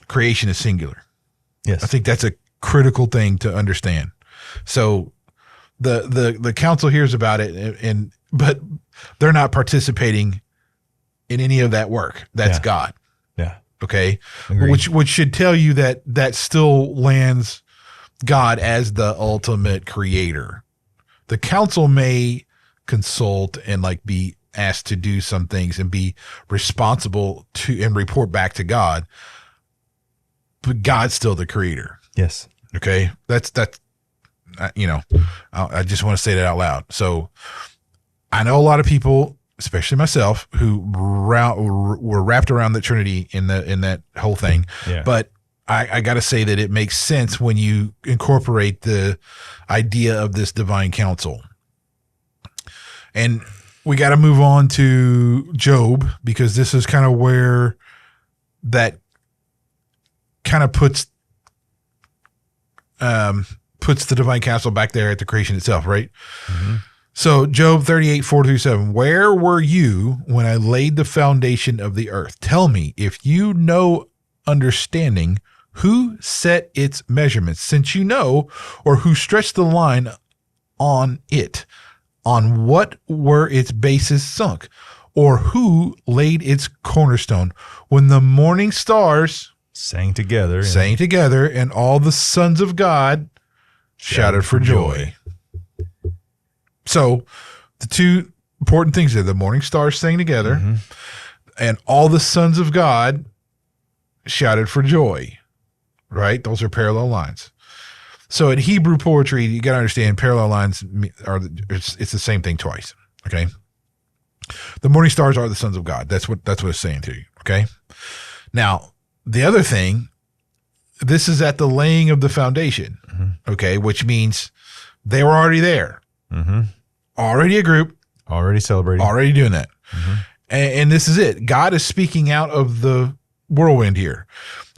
Creation is singular. Yes. I think that's a critical thing to understand. So the council hears about it, but they're not participating in any of that work. That's God. Yeah. Okay. Agreed. Which should tell you that still lands God as the ultimate creator. The council may consult and be asked to do some things and be responsible to and report back to God, but God's still the creator. Yes. Okay. That's I just want to say that out loud. So I know a lot of people, especially myself, who were wrapped around the Trinity in that whole thing. Yeah. But I got to say that it makes sense when you incorporate the idea of this divine council. And we got to move on to Job, because this is kind of where that kind of puts the divine council back there at the creation itself, right? Mm-hmm. So Job 38, 4-7. Where were you when I laid the foundation of the earth? Tell me, if you know understanding, who set its measurements, since you know, or who stretched the line on it? On what were its bases sunk? Or who laid its cornerstone? When the morning stars sang together, and all the sons of God shouted for joy. So the two important things there, the morning stars sang together, and all the sons of God shouted for joy, right? Those are parallel lines. So in Hebrew poetry, you got to understand parallel lines it's the same thing twice, okay? The morning stars are the sons of God. That's what it's saying to you, okay? Now, the other thing, this is at the laying of the foundation, okay, which means they were already there. Already a group. Already celebrating. Already doing that. And this is it. God is speaking out of the whirlwind here.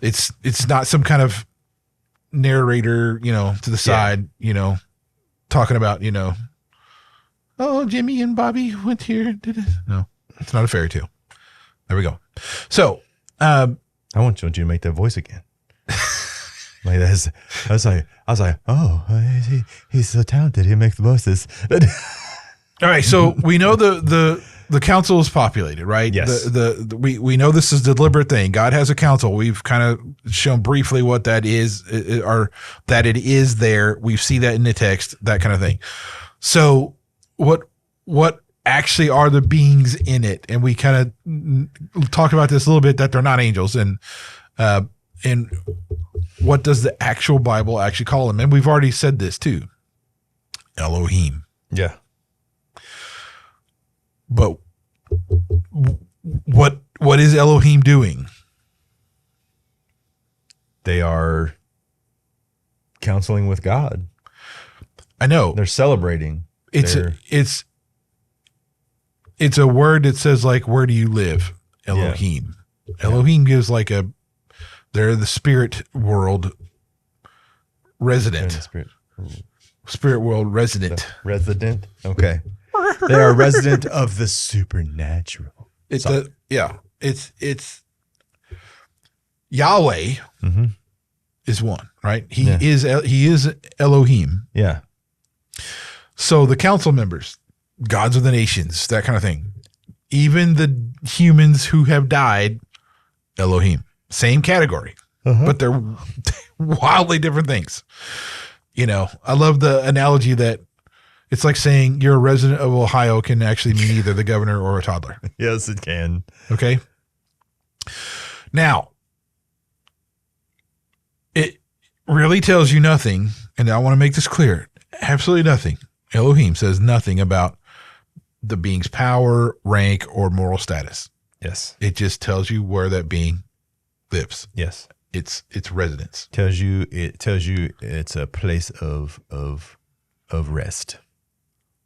It's not some kind of narrator, to the side, talking about, oh, Jimmy and Bobby went here. No, it's not a fairy tale. There we go. So, I want you to make that voice again. Like I was like, oh, he's so talented. He makes the voices. All right, so we know the council is populated, right? Yes. We know this is a deliberate thing. God has a council. We've kind of shown briefly what that is, or that it is there. We see that in the text, that kind of thing. So what actually are the beings in it? And we kind of talked about this a little bit, that they're not angels, and what does the actual Bible actually call them? And we've already said this too. Elohim. Yeah. But what is Elohim doing? They are counseling with God. I know. They're celebrating. It's a word that says, like, where do you live? Elohim. Yeah. Elohim gives they're the spirit world resident. Spirit world resident. Resident. Okay. They are resident of the supernatural. It's Yahweh is one, right? He is Elohim. Yeah. So the council members, gods of the nations, that kind of thing. Even the humans who have died, Elohim. Same category, but they're wildly different things. I love the analogy that it's like saying you're a resident of Ohio can actually mean either the governor or a toddler. Yes, it can. Okay. Now, it really tells you nothing, and I want to make this clear. Absolutely nothing. Elohim says nothing about the being's power, rank, or moral status. Yes. It just tells you where that being lives. Yes. Its residence. It tells you it's a place of rest.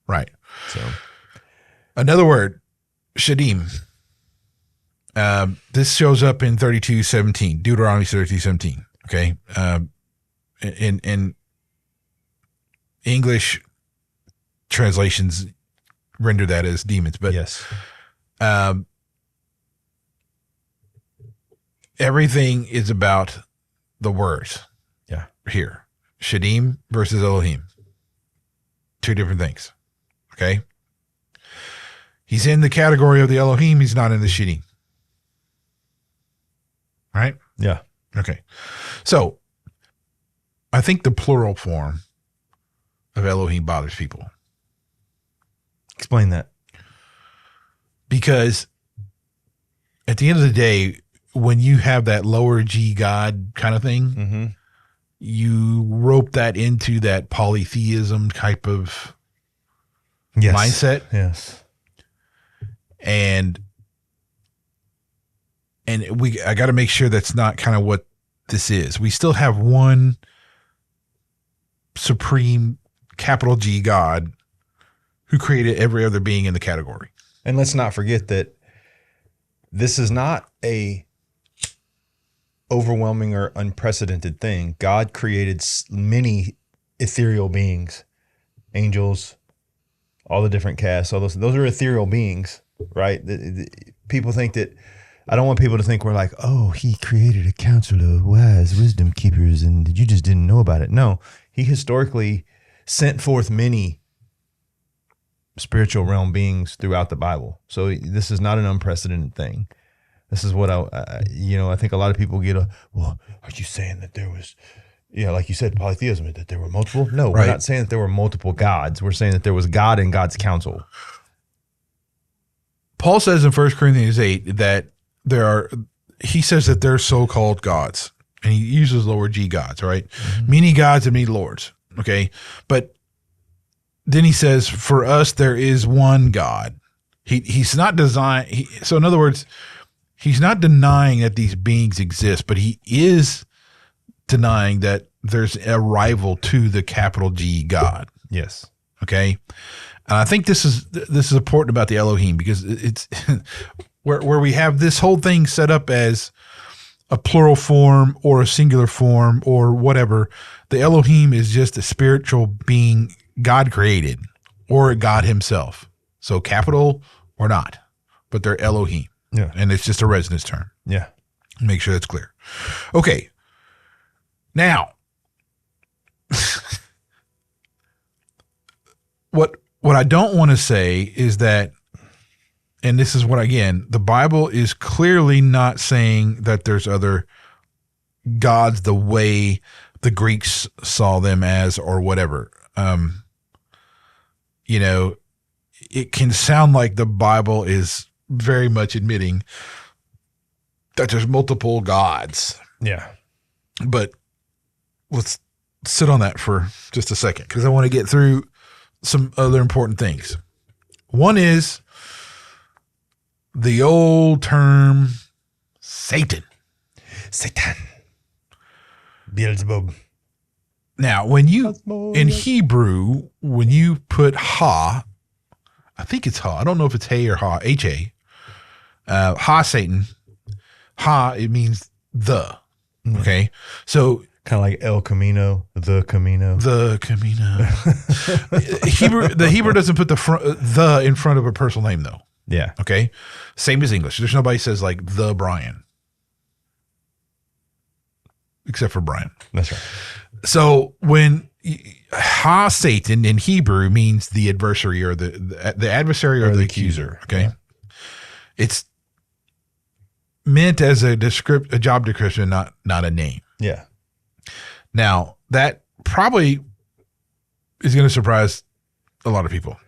Right. So another word, shadim. This shows up in 32:17, Deuteronomy 32:17. Okay. In English translations render that as demons, but yes. Everything is about the words. Yeah. Here. Shadim versus Elohim. Two different things. Okay. He's in the category of the Elohim. He's not in the Shadim. Right? Yeah. Okay. So I think the plural form of Elohim bothers people. Explain that. Because at the end of the day, when you have that lower G God kind of thing, you rope that into that polytheism type of mindset. Yes. And I got to make sure that's not kind of what this is. We still have one supreme capital G God who created every other being in the category. And let's not forget that this is not a overwhelming or unprecedented thing. God created many ethereal beings, angels, all the different castes, all those are ethereal beings, right? People think that, I don't want people to think we're like, oh, he created a council of wise wisdom keepers and you just didn't know about it. No, he historically sent forth many spiritual realm beings throughout the Bible. So this is not an unprecedented thing. This is what I think a lot of people get well, are you saying that there was, like you said, polytheism, that there were multiple? No, Right. We're not saying that there were multiple gods. We're saying that there was God and God's counsel. Paul says in 1 Corinthians 8 that he says that they're so-called gods, and he uses lower G gods, right? Mm-hmm. Many gods and many lords, okay? But then he says, for us, there is one God. He's not so in other words, he's not denying that these beings exist, but he is denying that there's a rival to the capital G God. Yes. Okay. And I think this is important about the Elohim, because it's where we have this whole thing set up as a plural form or a singular form or whatever. The Elohim is just a spiritual being God created, or God himself. So capital or not, but they're Elohim. Yeah. And it's just a resonance term. Yeah. Make sure that's clear. Okay. Now, what I don't want to say is that, and this is what, again, the Bible is clearly not saying that there's other gods the way the Greeks saw them as or whatever. It can sound like the Bible is very much admitting that there's multiple gods. Yeah. But let's sit on that for just a second, because I want to get through some other important things. One is the old term Satan. Beelzebub. Now, in Hebrew, when you put ha, I think it's ha. I don't know if it's hey or ha, H-A. Ha, Satan. Ha, it means the. Okay. So kind of like El Camino, the Camino. The Camino. The Hebrew doesn't put the in front of a personal name, though. Yeah. Okay. Same as English. There's nobody says like the Brian. Except for Brian. That's right. So when ha Satan in Hebrew means the adversary or the adversary or the accuser. Okay. Yeah. It's meant as a job description, not a name. Yeah. Now that probably is going to surprise a lot of people.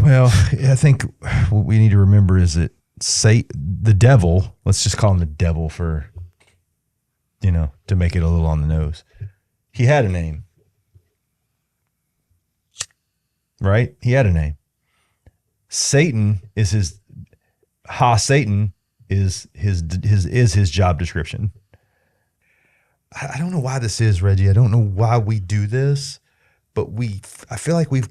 Well, I think what we need to remember is that the devil, let's just call him the devil for, to make it a little on the nose. He had a name, right? He had a name. Satan is Satan is his job description. I don't know why this is, Reggie. I don't know why we do this, but I feel like we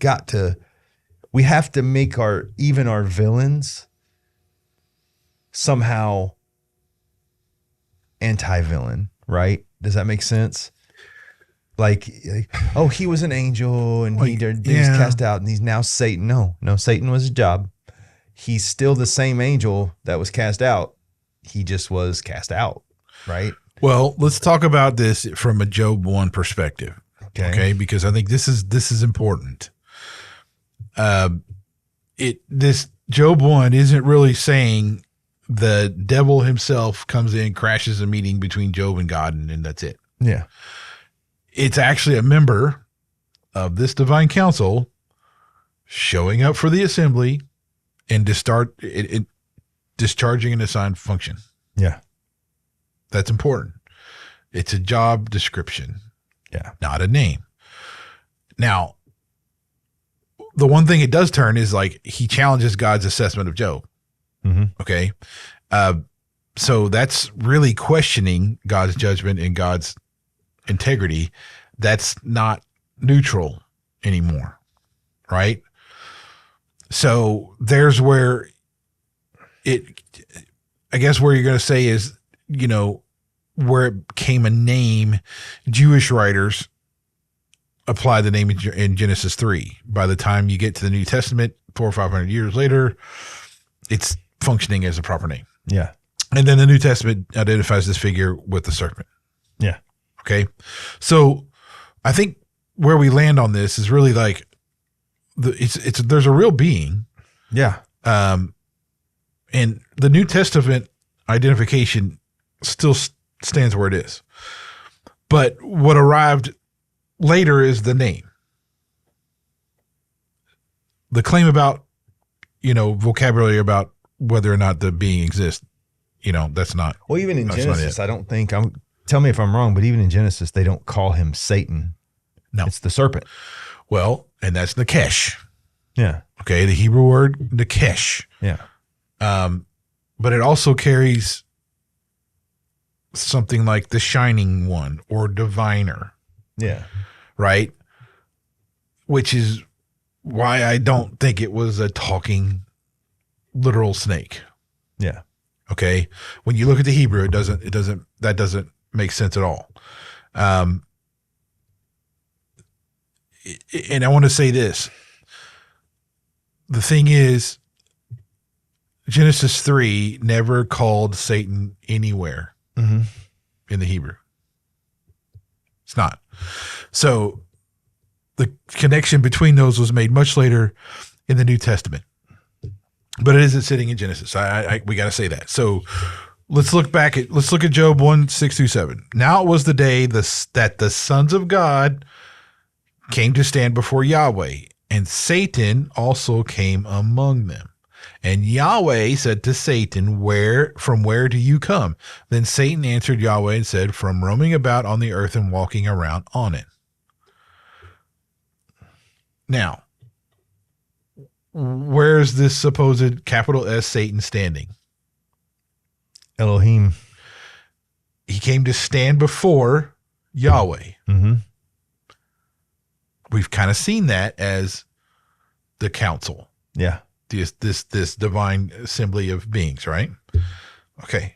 have to make our villains somehow anti-villain, right? Does that make sense? Like, oh, he was an angel and he was cast out and he's now Satan. No, Satan was his job. He's still the same angel that was cast out. He just was cast out, right? Well, let's talk about this from a Job 1 perspective. Okay, because I think this is important. This Job 1 isn't really saying the devil himself comes in, crashes a meeting between Job and God, and that's it. Yeah. It's actually a member of this divine council showing up for the assembly and discharging an assigned function. Yeah. That's important. It's a job description. Yeah. Not a name. Now, the one thing it does turn is like he challenges God's assessment of Job. Mm-hmm. Okay. So that's really questioning God's judgment and God's integrity. That's not neutral anymore. Right. So there's where I guess where you're going to say is, where it became a name, Jewish writers apply the name in Genesis 3. By the time you get to the New Testament, 400 or 500 years later, it's functioning as a proper name. Yeah. And then the New Testament identifies this figure with the serpent. Yeah. Okay. So I think where we land on this is really like there's a real being. Yeah. And the New Testament identification still stands where it is. But what arrived later is the name. The claim about, vocabulary about whether or not the being exists, that's not. Well, even in Genesis, I don't think tell me if I'm wrong, but even in Genesis, they don't call him Satan. No. It's the serpent. Well, and that's Nekesh. Yeah. Okay. The Hebrew word Nekesh. Yeah. But it also carries something like the shining one or diviner. Yeah. Right. Which is why I don't think it was a talking literal snake. Yeah. Okay. When you look at the Hebrew, that doesn't make sense at all. And I want to say this. The thing is, Genesis 3 never called Satan anywhere in the Hebrew. It's not. So the connection between those was made much later in the New Testament. But it isn't sitting in Genesis. We got to say that. So let's look at Job 1:6-7. Now it was the day that the sons of God came to stand before Yahweh, and Satan also came among them. And Yahweh said to Satan, from where do you come? Then Satan answered Yahweh and said, from roaming about on the earth and walking around on it. Now, where's this supposed capital S Satan standing? Elohim. He came to stand before Yahweh. Mm-hmm. We've kind of seen that as the council. Yeah. This divine assembly of beings, right? Okay.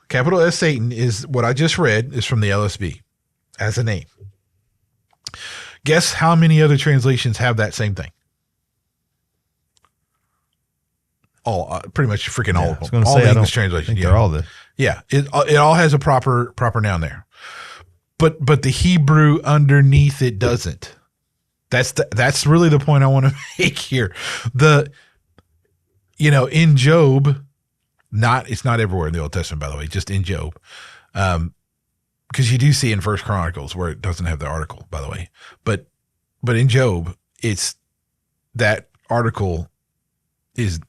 Capital S Satan is what I just read is from the LSB as a name. Guess how many other translations have that same thing? All pretty much freaking all of them. All the English translations. They're all the. Yeah, it all has a proper noun there, but the Hebrew underneath it doesn't. That's really the point I want to make here. In Job, it's not everywhere in the Old Testament, by the way, just in Job, because you do see in First Chronicles where it doesn't have the article, by the way, but in Job, it's that article is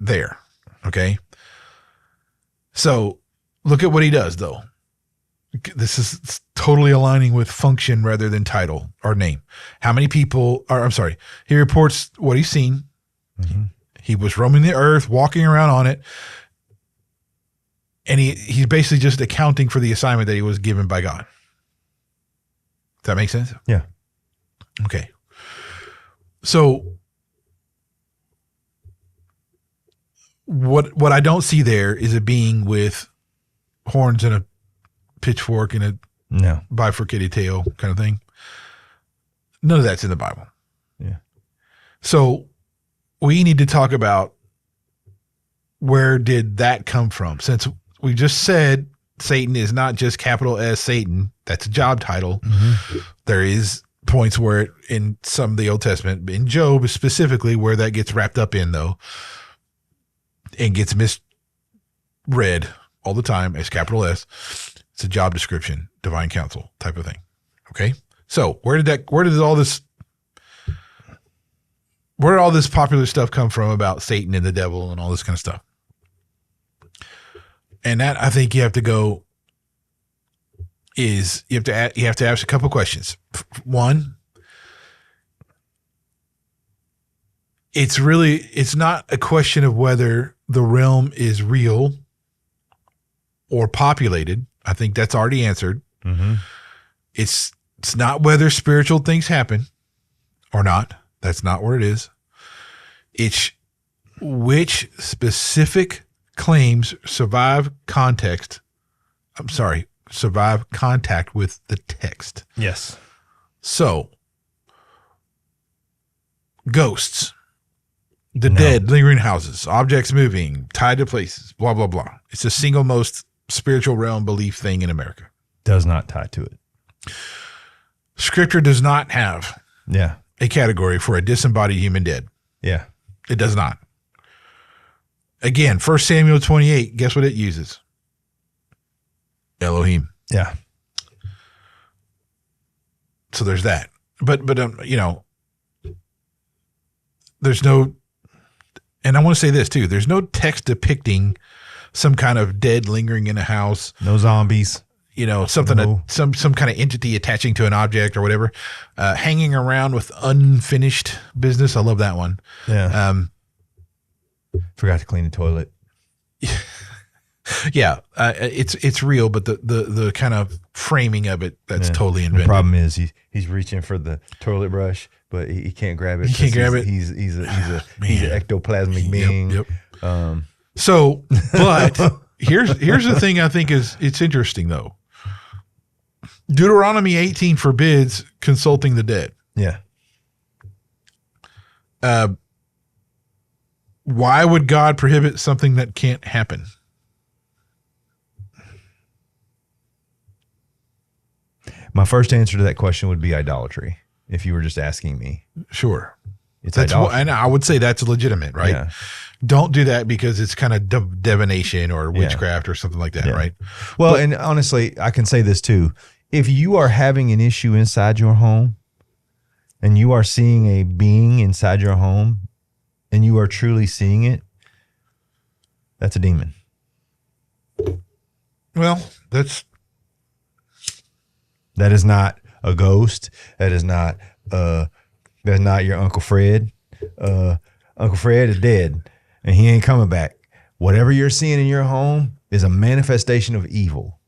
there. Okay. So look at what he does, though. This is totally aligning with function rather than title or name. How many people he reports what he's seen. Mm-hmm. He was roaming the earth, walking around on it. And he's basically just accounting for the assignment that he was given by God. Does that make sense? Yeah. Okay. So what I don't see there is a being with horns and a pitchfork and a bifurcated tail kind of thing. None of that's in the Bible. Yeah. So we need to talk about where did that come from? Since we just said Satan is not just capital S Satan, that's a job title. Mm-hmm. There is points where in some of the Old Testament, in Job specifically, where that gets wrapped up in though, and gets misread all the time as capital S. It's a job description, divine counsel type of thing. Okay. So where did all this popular stuff come from about Satan and the devil and all this kind of stuff? And that I think you have to go is you have to ask a couple questions. One, it's not a question of whether the realm is real or populated. I think that's already answered. Mm-hmm. It's not whether spiritual things happen or not. That's not what it is. It's which specific claims survive context survive contact with the text. Yes. So, ghosts, the dead, lingering houses, objects moving, tied to places, blah, blah, blah. It's the single most spiritual realm belief thing in America. Does not tie to it. Scripture does not have a category for a disembodied human dead. Yeah. It does not. Again, 1 Samuel 28, guess what it uses? Elohim. Yeah. So there's that. But you know, there's no, and I want to say this too, there's no text depicting some kind of dead lingering in a house. No zombies. You know, something, some kind of entity attaching to an object or whatever, hanging around with unfinished business. I love that one. Yeah. Forgot to clean the toilet. Yeah. It's real, but the kind of framing of it, that's totally invented. The problem is he's reaching for the toilet brush, but he can't grab it. He can't grab it. He's an ectoplasmic being. Yep. So, but here's the thing I think it's interesting though. Deuteronomy 18 forbids consulting the dead. Yeah. Why would God prohibit something that can't happen? My first answer to that question would be idolatry. If you were just asking me. Sure. It's idolatry. And I would say that's legitimate, right? Yeah. Don't do that because it's kind of divination or witchcraft or something like that, right? Well, and honestly, I can say this too. If you are having an issue inside your home and you are seeing a being inside your home and you are truly seeing it, that's a demon. Well, that is not a ghost. That is not your Uncle Fred. Uncle Fred is dead and he ain't coming back. Whatever you're seeing in your home is a manifestation of evil.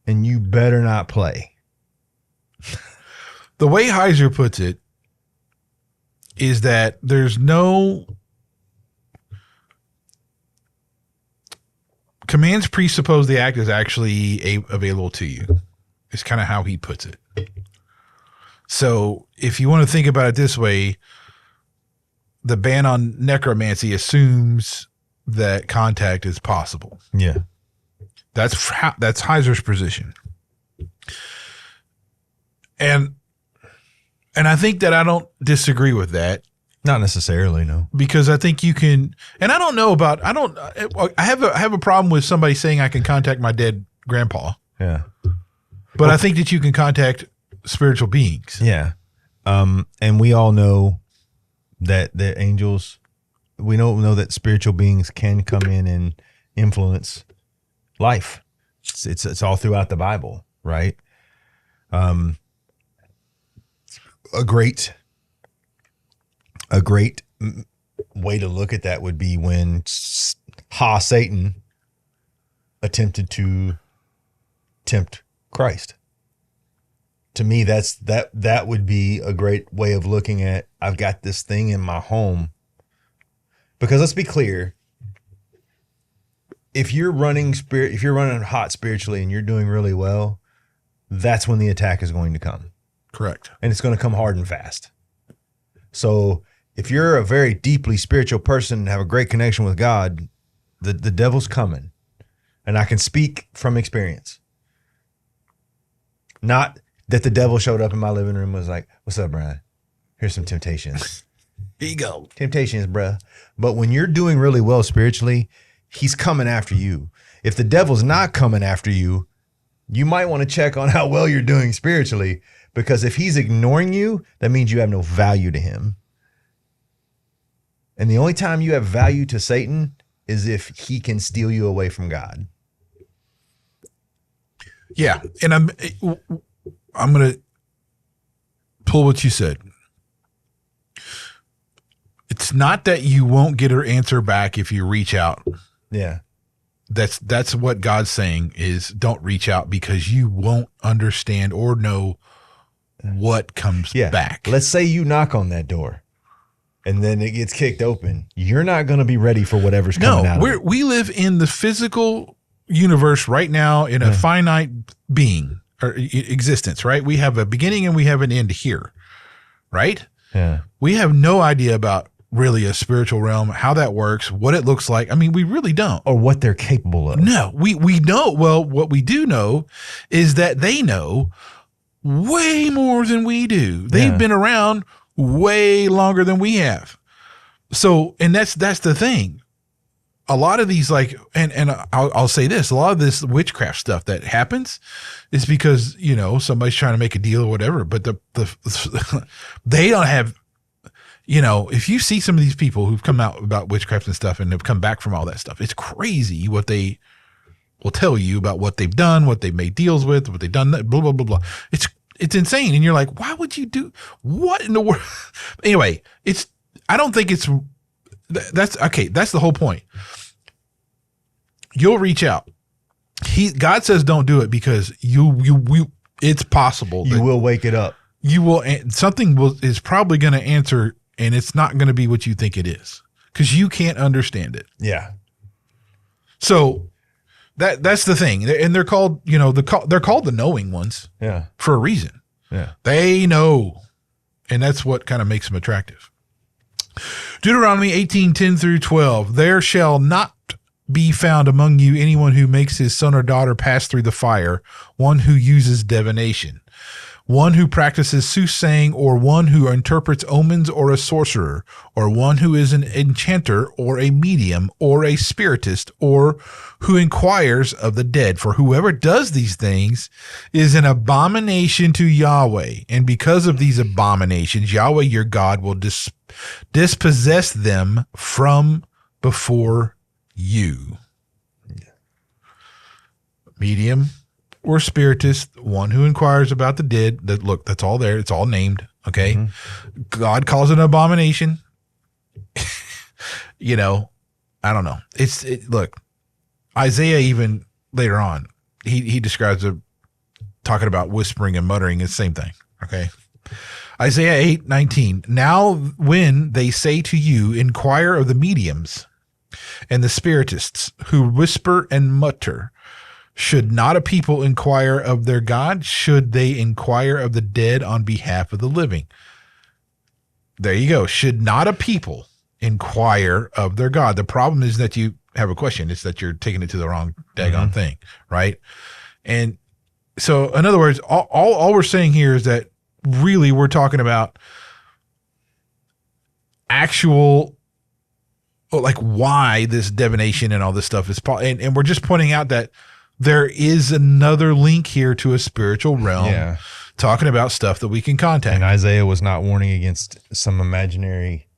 And you better not play. The way Heiser puts it is that there's no commands presuppose the act is actually available to you. It's kind of how he puts it. So if you want to think about it this way, the ban on necromancy assumes that contact is possible. Yeah. That's Heiser's position. And I think that I don't disagree with that. Not necessarily, no. Because I think you can, and I don't know about, I have a problem with somebody saying I can contact my dead grandpa. Yeah. But I think that you can contact spiritual beings. Yeah. And we all know that the angels, we know that spiritual beings can come in and influence life. It's all throughout the Bible, right? A great way to look at that would be when Satan attempted to tempt Christ. To me, that would be a great way of looking at, I've got this thing in my home. Because let's be clear, if you're running hot spiritually and you're doing really well, that's when the attack is going to come. Correct. And it's going to come hard and fast. So if you're a very deeply spiritual person and have a great connection with God, the devil's coming. And I can speak from experience. Not that the devil showed up in my living room and was like, "What's up, Brian? Here's some temptations." Here you go. Temptations, bruh. But when you're doing really well spiritually, he's coming after you. If the devil's not coming after you, you might want to check on how well you're doing spiritually, because if he's ignoring you, that means you have no value to him. And the only time you have value to Satan is if he can steal you away from God. Yeah. And I'm going to pull what you said. It's not that you won't get her answer back if you reach out. Yeah. That's what God's saying is don't reach out because you won't understand or know what comes back. Let's say you knock on that door and then it gets kicked open. You're not going to be ready for whatever's coming out of it. We live in the physical universe right now in a finite being or existence, right? We have a beginning and we have an end here, right? Yeah. We have no idea about really a spiritual realm, how that works, what it looks like. I mean, we really don't. Or what they're capable of. No, we know. Well, what we do know is that they know way more than we do. They've been around way longer than we have. So, and that's the thing. A lot of these, like, and I'll say this, a lot of this witchcraft stuff that happens is because, you know, somebody's trying to make a deal or whatever, but they don't have, you know, if you see some of these people who've come out about witchcraft and stuff and have come back from all that stuff, it's crazy what they will tell you about what they've done, what they've made deals with, what they've done, blah, blah, blah, blah. It's insane. And you're like, why would you do, what in the world? Anyway, I don't think that's okay. That's the whole point. You'll reach out. God says don't do it because it's possible. You will wake it up. You will, something is probably going to answer, and it's not going to be what you think it is because you can't understand it. Yeah. So that's the thing. And they're called, you know, they're called the knowing ones. Yeah. For a reason. Yeah. They know. And that's what kind of makes them attractive. Deuteronomy 18:10-12. There shall not be found among you anyone who makes his son or daughter pass through the fire, one who uses divination, one who practices soothsaying, or one who interprets omens, or a sorcerer, or one who is an enchanter, or a medium, or a spiritist, or who inquires of the dead. For whoever does these things is an abomination to Yahweh. And because of these abominations, Yahweh your God will dispossess them from before you. Medium or spiritist, one who inquires about the dead. Look, that's all there. It's all named. Okay. Mm-hmm. God calls it an abomination. You know, I don't know. Look, Isaiah, even later on, he describes it talking about whispering and muttering. It's the same thing. Okay. Isaiah 8:19. Now, when they say to you, inquire of the mediums and the spiritists who whisper and mutter, should not a people inquire of their God? Should they inquire of the dead on behalf of the living? There you go. Should not a people inquire of their God? The problem is that you have a question. It's that you're taking it to the wrong daggone thing, right? And so, in other words, all we're saying here is that really we're talking about actual, like, why this divination and all this stuff is, and we're just pointing out that there is another link here to a spiritual realm, talking about stuff that we can contact. And Isaiah was not warning against some imaginary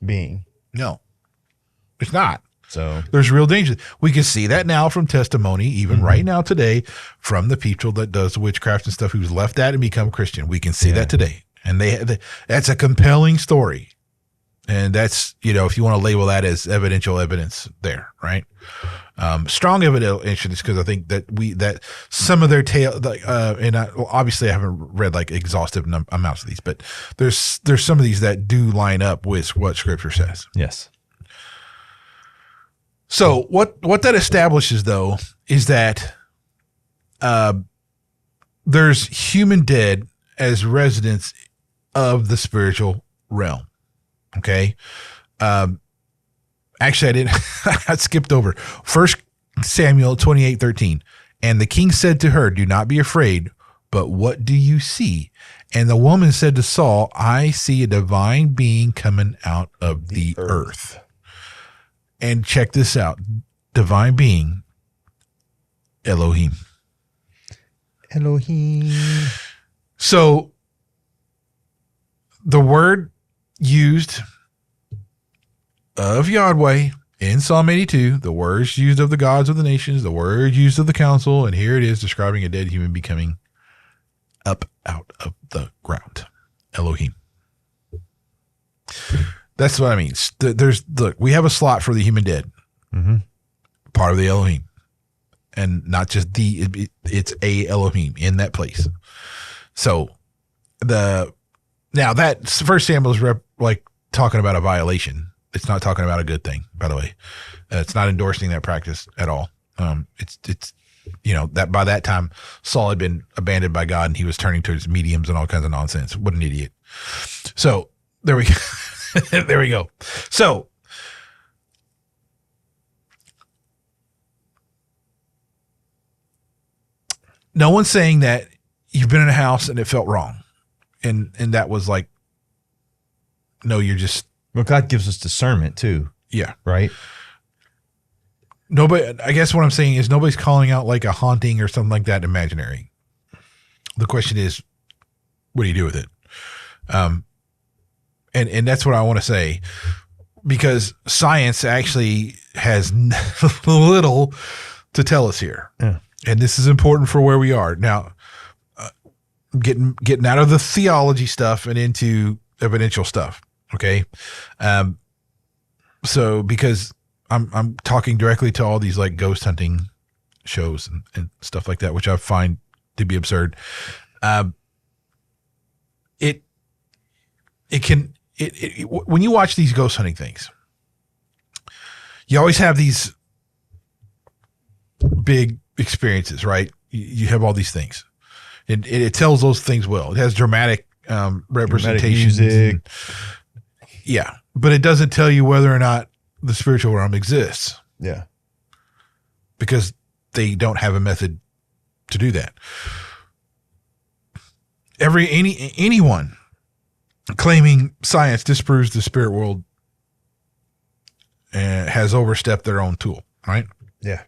being. No, it's not. So there's real danger. We can see that now from testimony, even right now today, from the people that does witchcraft and stuff who's left that and become Christian. We can see that today. And that's a compelling story. And that's, you know, if you want to label that as evidential evidence there, right? Strong evidence, because I think that some of their tale, obviously I haven't read like exhaustive amounts of these, but there's some of these that do line up with what Scripture says. Yes. So what that establishes, though, is that there's human dead as residents of the spiritual realm. Okay. Actually, I didn't. I skipped over 1 Samuel 28:13. And the king said to her, "Do not be afraid, but what do you see?" And the woman said to Saul, "I see a divine being coming out of the earth." And check this out. Divine being, Elohim. Elohim. So the word used of Yahweh in Psalm 82, the words used of the gods of the nations, the word used of the council, and here it is describing a dead human becoming up out of the ground. Elohim. That's what I mean. Look, we have a slot for the human dead, part of the Elohim, and not just it's a Elohim in that place. So now that 1 Samuel is like talking about a violation. It's not talking about a good thing, by the way. It's not endorsing that practice at all. It's that by that time Saul had been abandoned by God and he was turning towards mediums and all kinds of nonsense. What an idiot. So there we go. There we go. So no one's saying that you've been in a house and it felt wrong. And that was like, no, you're just. Well, God gives us discernment too. Yeah. Right. Nobody, I guess what I'm saying is nobody's calling out like a haunting or something like that imaginary. The question is, what do you do with it? And that's what I want to say, because science actually has little to tell us here. Yeah. And this is important for where we are now, getting out of the theology stuff and into evidential stuff. Okay. So because I'm talking directly to all these like ghost hunting shows and stuff like that, which I find to be absurd. When you watch these ghost hunting things, you always have these big experiences, right? You have all these things. It tells those things well. It has dramatic representations. Dramatic music. Yeah. But it doesn't tell you whether or not the spiritual realm exists. Yeah. Because they don't have a method to do that. Anyone claiming science disproves the spirit world has overstepped their own tool, right? Yeah.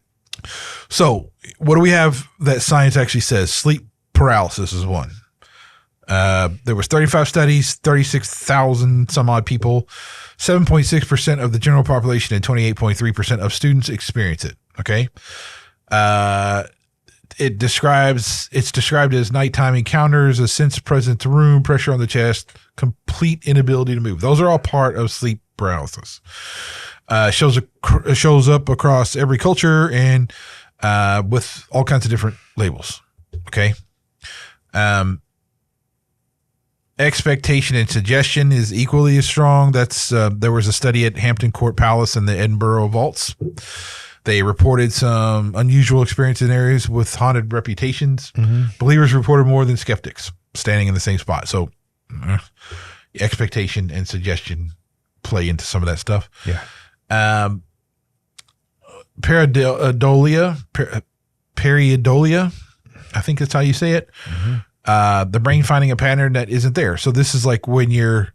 So what do we have that science actually says? Sleep paralysis is one. There was 35 studies, 36,000 some odd people, 7.6% of the general population and 28.3% of students experience it. Okay. It's described as nighttime encounters, a sense present in the room, pressure on the chest, complete inability to move. Those are all part of sleep paralysis. Shows up across every culture and with all kinds of different labels. Okay. Expectation and suggestion is equally as strong. That's there was a study at Hampton Court Palace and the Edinburgh Vaults. They reported some unusual experiences in areas with haunted reputations. Mm-hmm. Believers reported more than skeptics standing in the same spot. So expectation and suggestion play into some of that stuff. Yeah. Pareidolia, I think that's how you say it. Mm-hmm. The brain finding a pattern that isn't there. So this is like when you're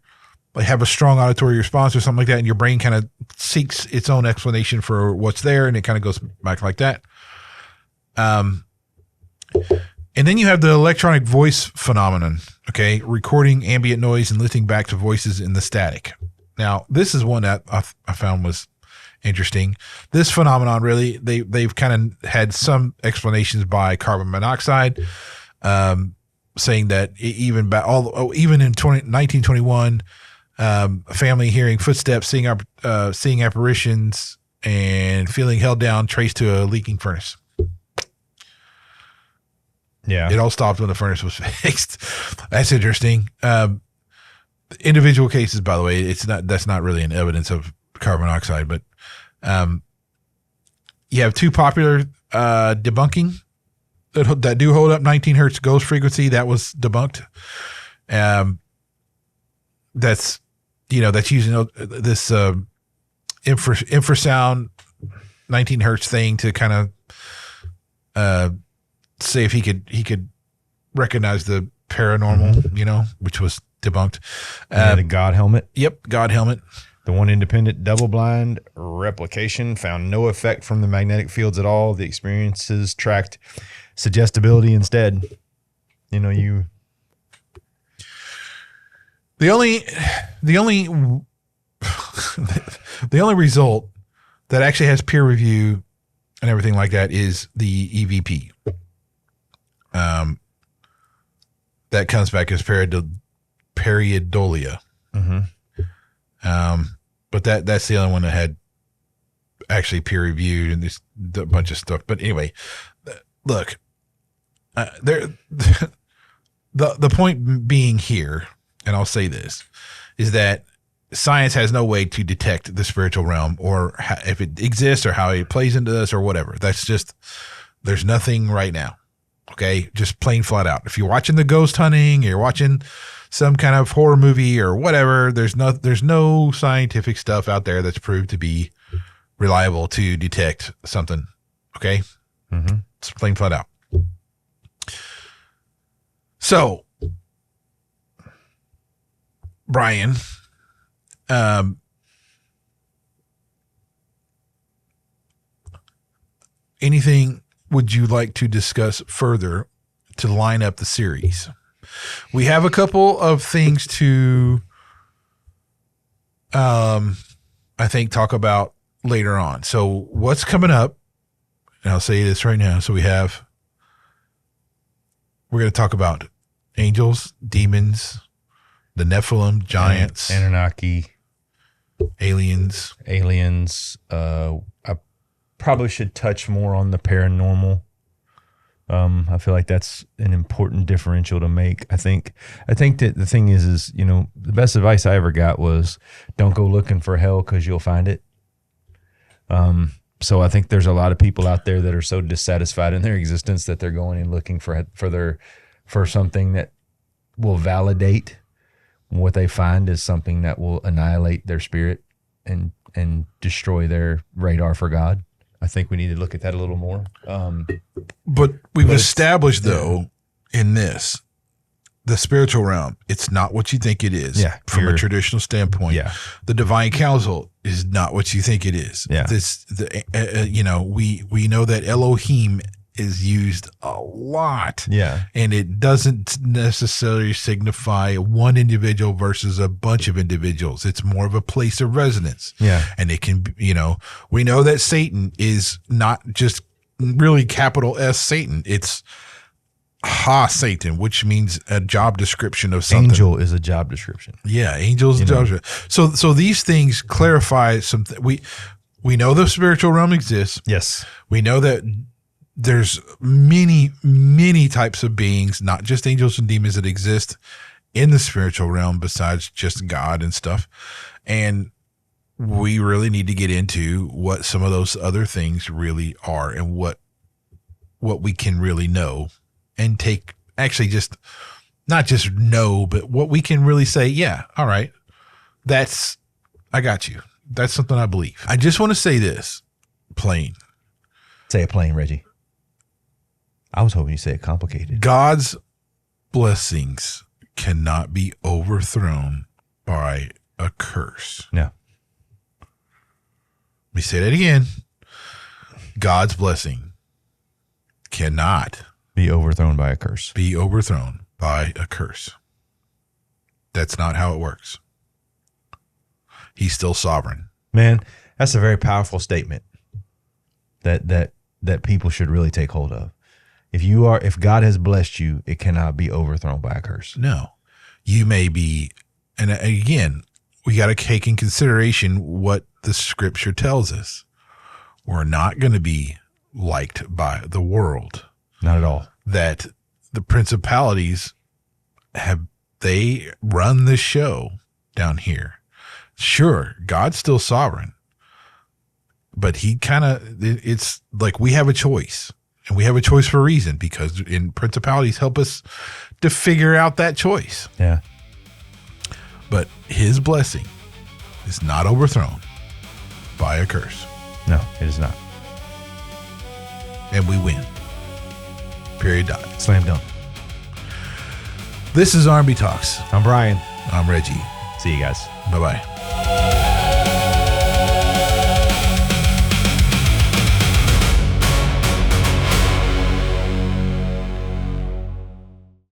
like have a strong auditory response or something like that, and your brain kind of seeks its own explanation for what's there, and it kind of goes back like that. And then you have the electronic voice phenomenon, okay? Recording ambient noise and listening back to voices in the static. Now, this is one that I found was interesting. This phenomenon really, they've kind of had some explanations by carbon monoxide, saying that even in 1921, a family hearing footsteps, seeing apparitions, and feeling held down, traced to a leaking furnace. Yeah, it all stopped when the furnace was fixed. That's interesting. Individual cases, by the way, that's not really an evidence of carbon monoxide, but you have two popular debunking that do hold up 19 hertz ghost frequency. That was debunked. That's using this infrasound 19 hertz thing to kind of say if he could recognize the paranormal, mm-hmm. Which was debunked. The God helmet. Yep, God helmet. The one independent double-blind replication found no effect from the magnetic fields at all. The experiences tracked suggestibility instead. The only the only result that actually has peer review and everything like that is the EVP. That comes back as pareidolia. Mm-hmm. But that's the only one that had actually peer reviewed and this a bunch of stuff. But anyway, look, the point being here, and I'll say this, is that science has no way to detect the spiritual realm or if it exists or how it plays into us or whatever. That's just, there's nothing right now. Okay. Just plain flat out. If you're watching the ghost hunting, you're watching some kind of horror movie or whatever, there's no scientific stuff out there that's proved to be reliable to detect something. Okay. Mm-hmm. It's plain flat out. So, Brian, anything would you like to discuss further to line up the series? We have a couple of things to, I think, talk about later on. So what's coming up, and I'll say this right now. So we're going to talk about angels, demons, the Nephilim, giants, Anunnaki, aliens. I probably should touch more on the paranormal. I feel like that's an important differential to make. I think that the thing is, the best advice I ever got was don't go looking for hell because you'll find it. So I think there's a lot of people out there that are so dissatisfied in their existence that they're going and looking for something that will validate what they find is something that will annihilate their spirit and destroy their radar for God. I think we need to look at that a little more. But we've established, though, in this, the spiritual realm, it's not what you think it is from a traditional standpoint. Yeah. The divine council is not what you think it is. Yeah. We know that Elohim is used a lot. Yeah. And it doesn't necessarily signify one individual versus a bunch of individuals. It's more of a place of resonance. Yeah. And it can, we know that Satan is not just really capital S Satan. It's Satan, which means a job description of something. Angel is a job description. Yeah. Angel is a job description. So these things clarify something. We know the spiritual realm exists. Yes. We know that there's many, many types of beings, not just angels and demons, that exist in the spiritual realm besides just God and stuff. And we really need to get into what some of those other things really are and what we can really know and take, actually just not just know, but what we can really say, yeah, all right, I got you. That's something I believe. I just want to say this plain. Say it plain, Reggie. I was hoping you say it complicated. God's blessings cannot be overthrown by a curse. No. Let me say that again. God's blessing cannot be overthrown by a curse. Be overthrown by a curse. That's not how it works. He's still sovereign. Man, that's a very powerful statement that people should really take hold of. If God has blessed you, it cannot be overthrown by a curse. No. You may be, and again, we got to take in consideration what the scripture tells us. We're not going to be liked by the world. Not at all. That the principalities they run the show down here. Sure, God's still sovereign, but it's like we have a choice. And we have a choice for a reason, because principalities help us to figure out that choice. Yeah. But his blessing is not overthrown by a curse. No, it is not. And we win. Period. Dot. Slam dunk. This is R&B Talks. I'm Brian. I'm Reggie. See you guys. Bye-bye.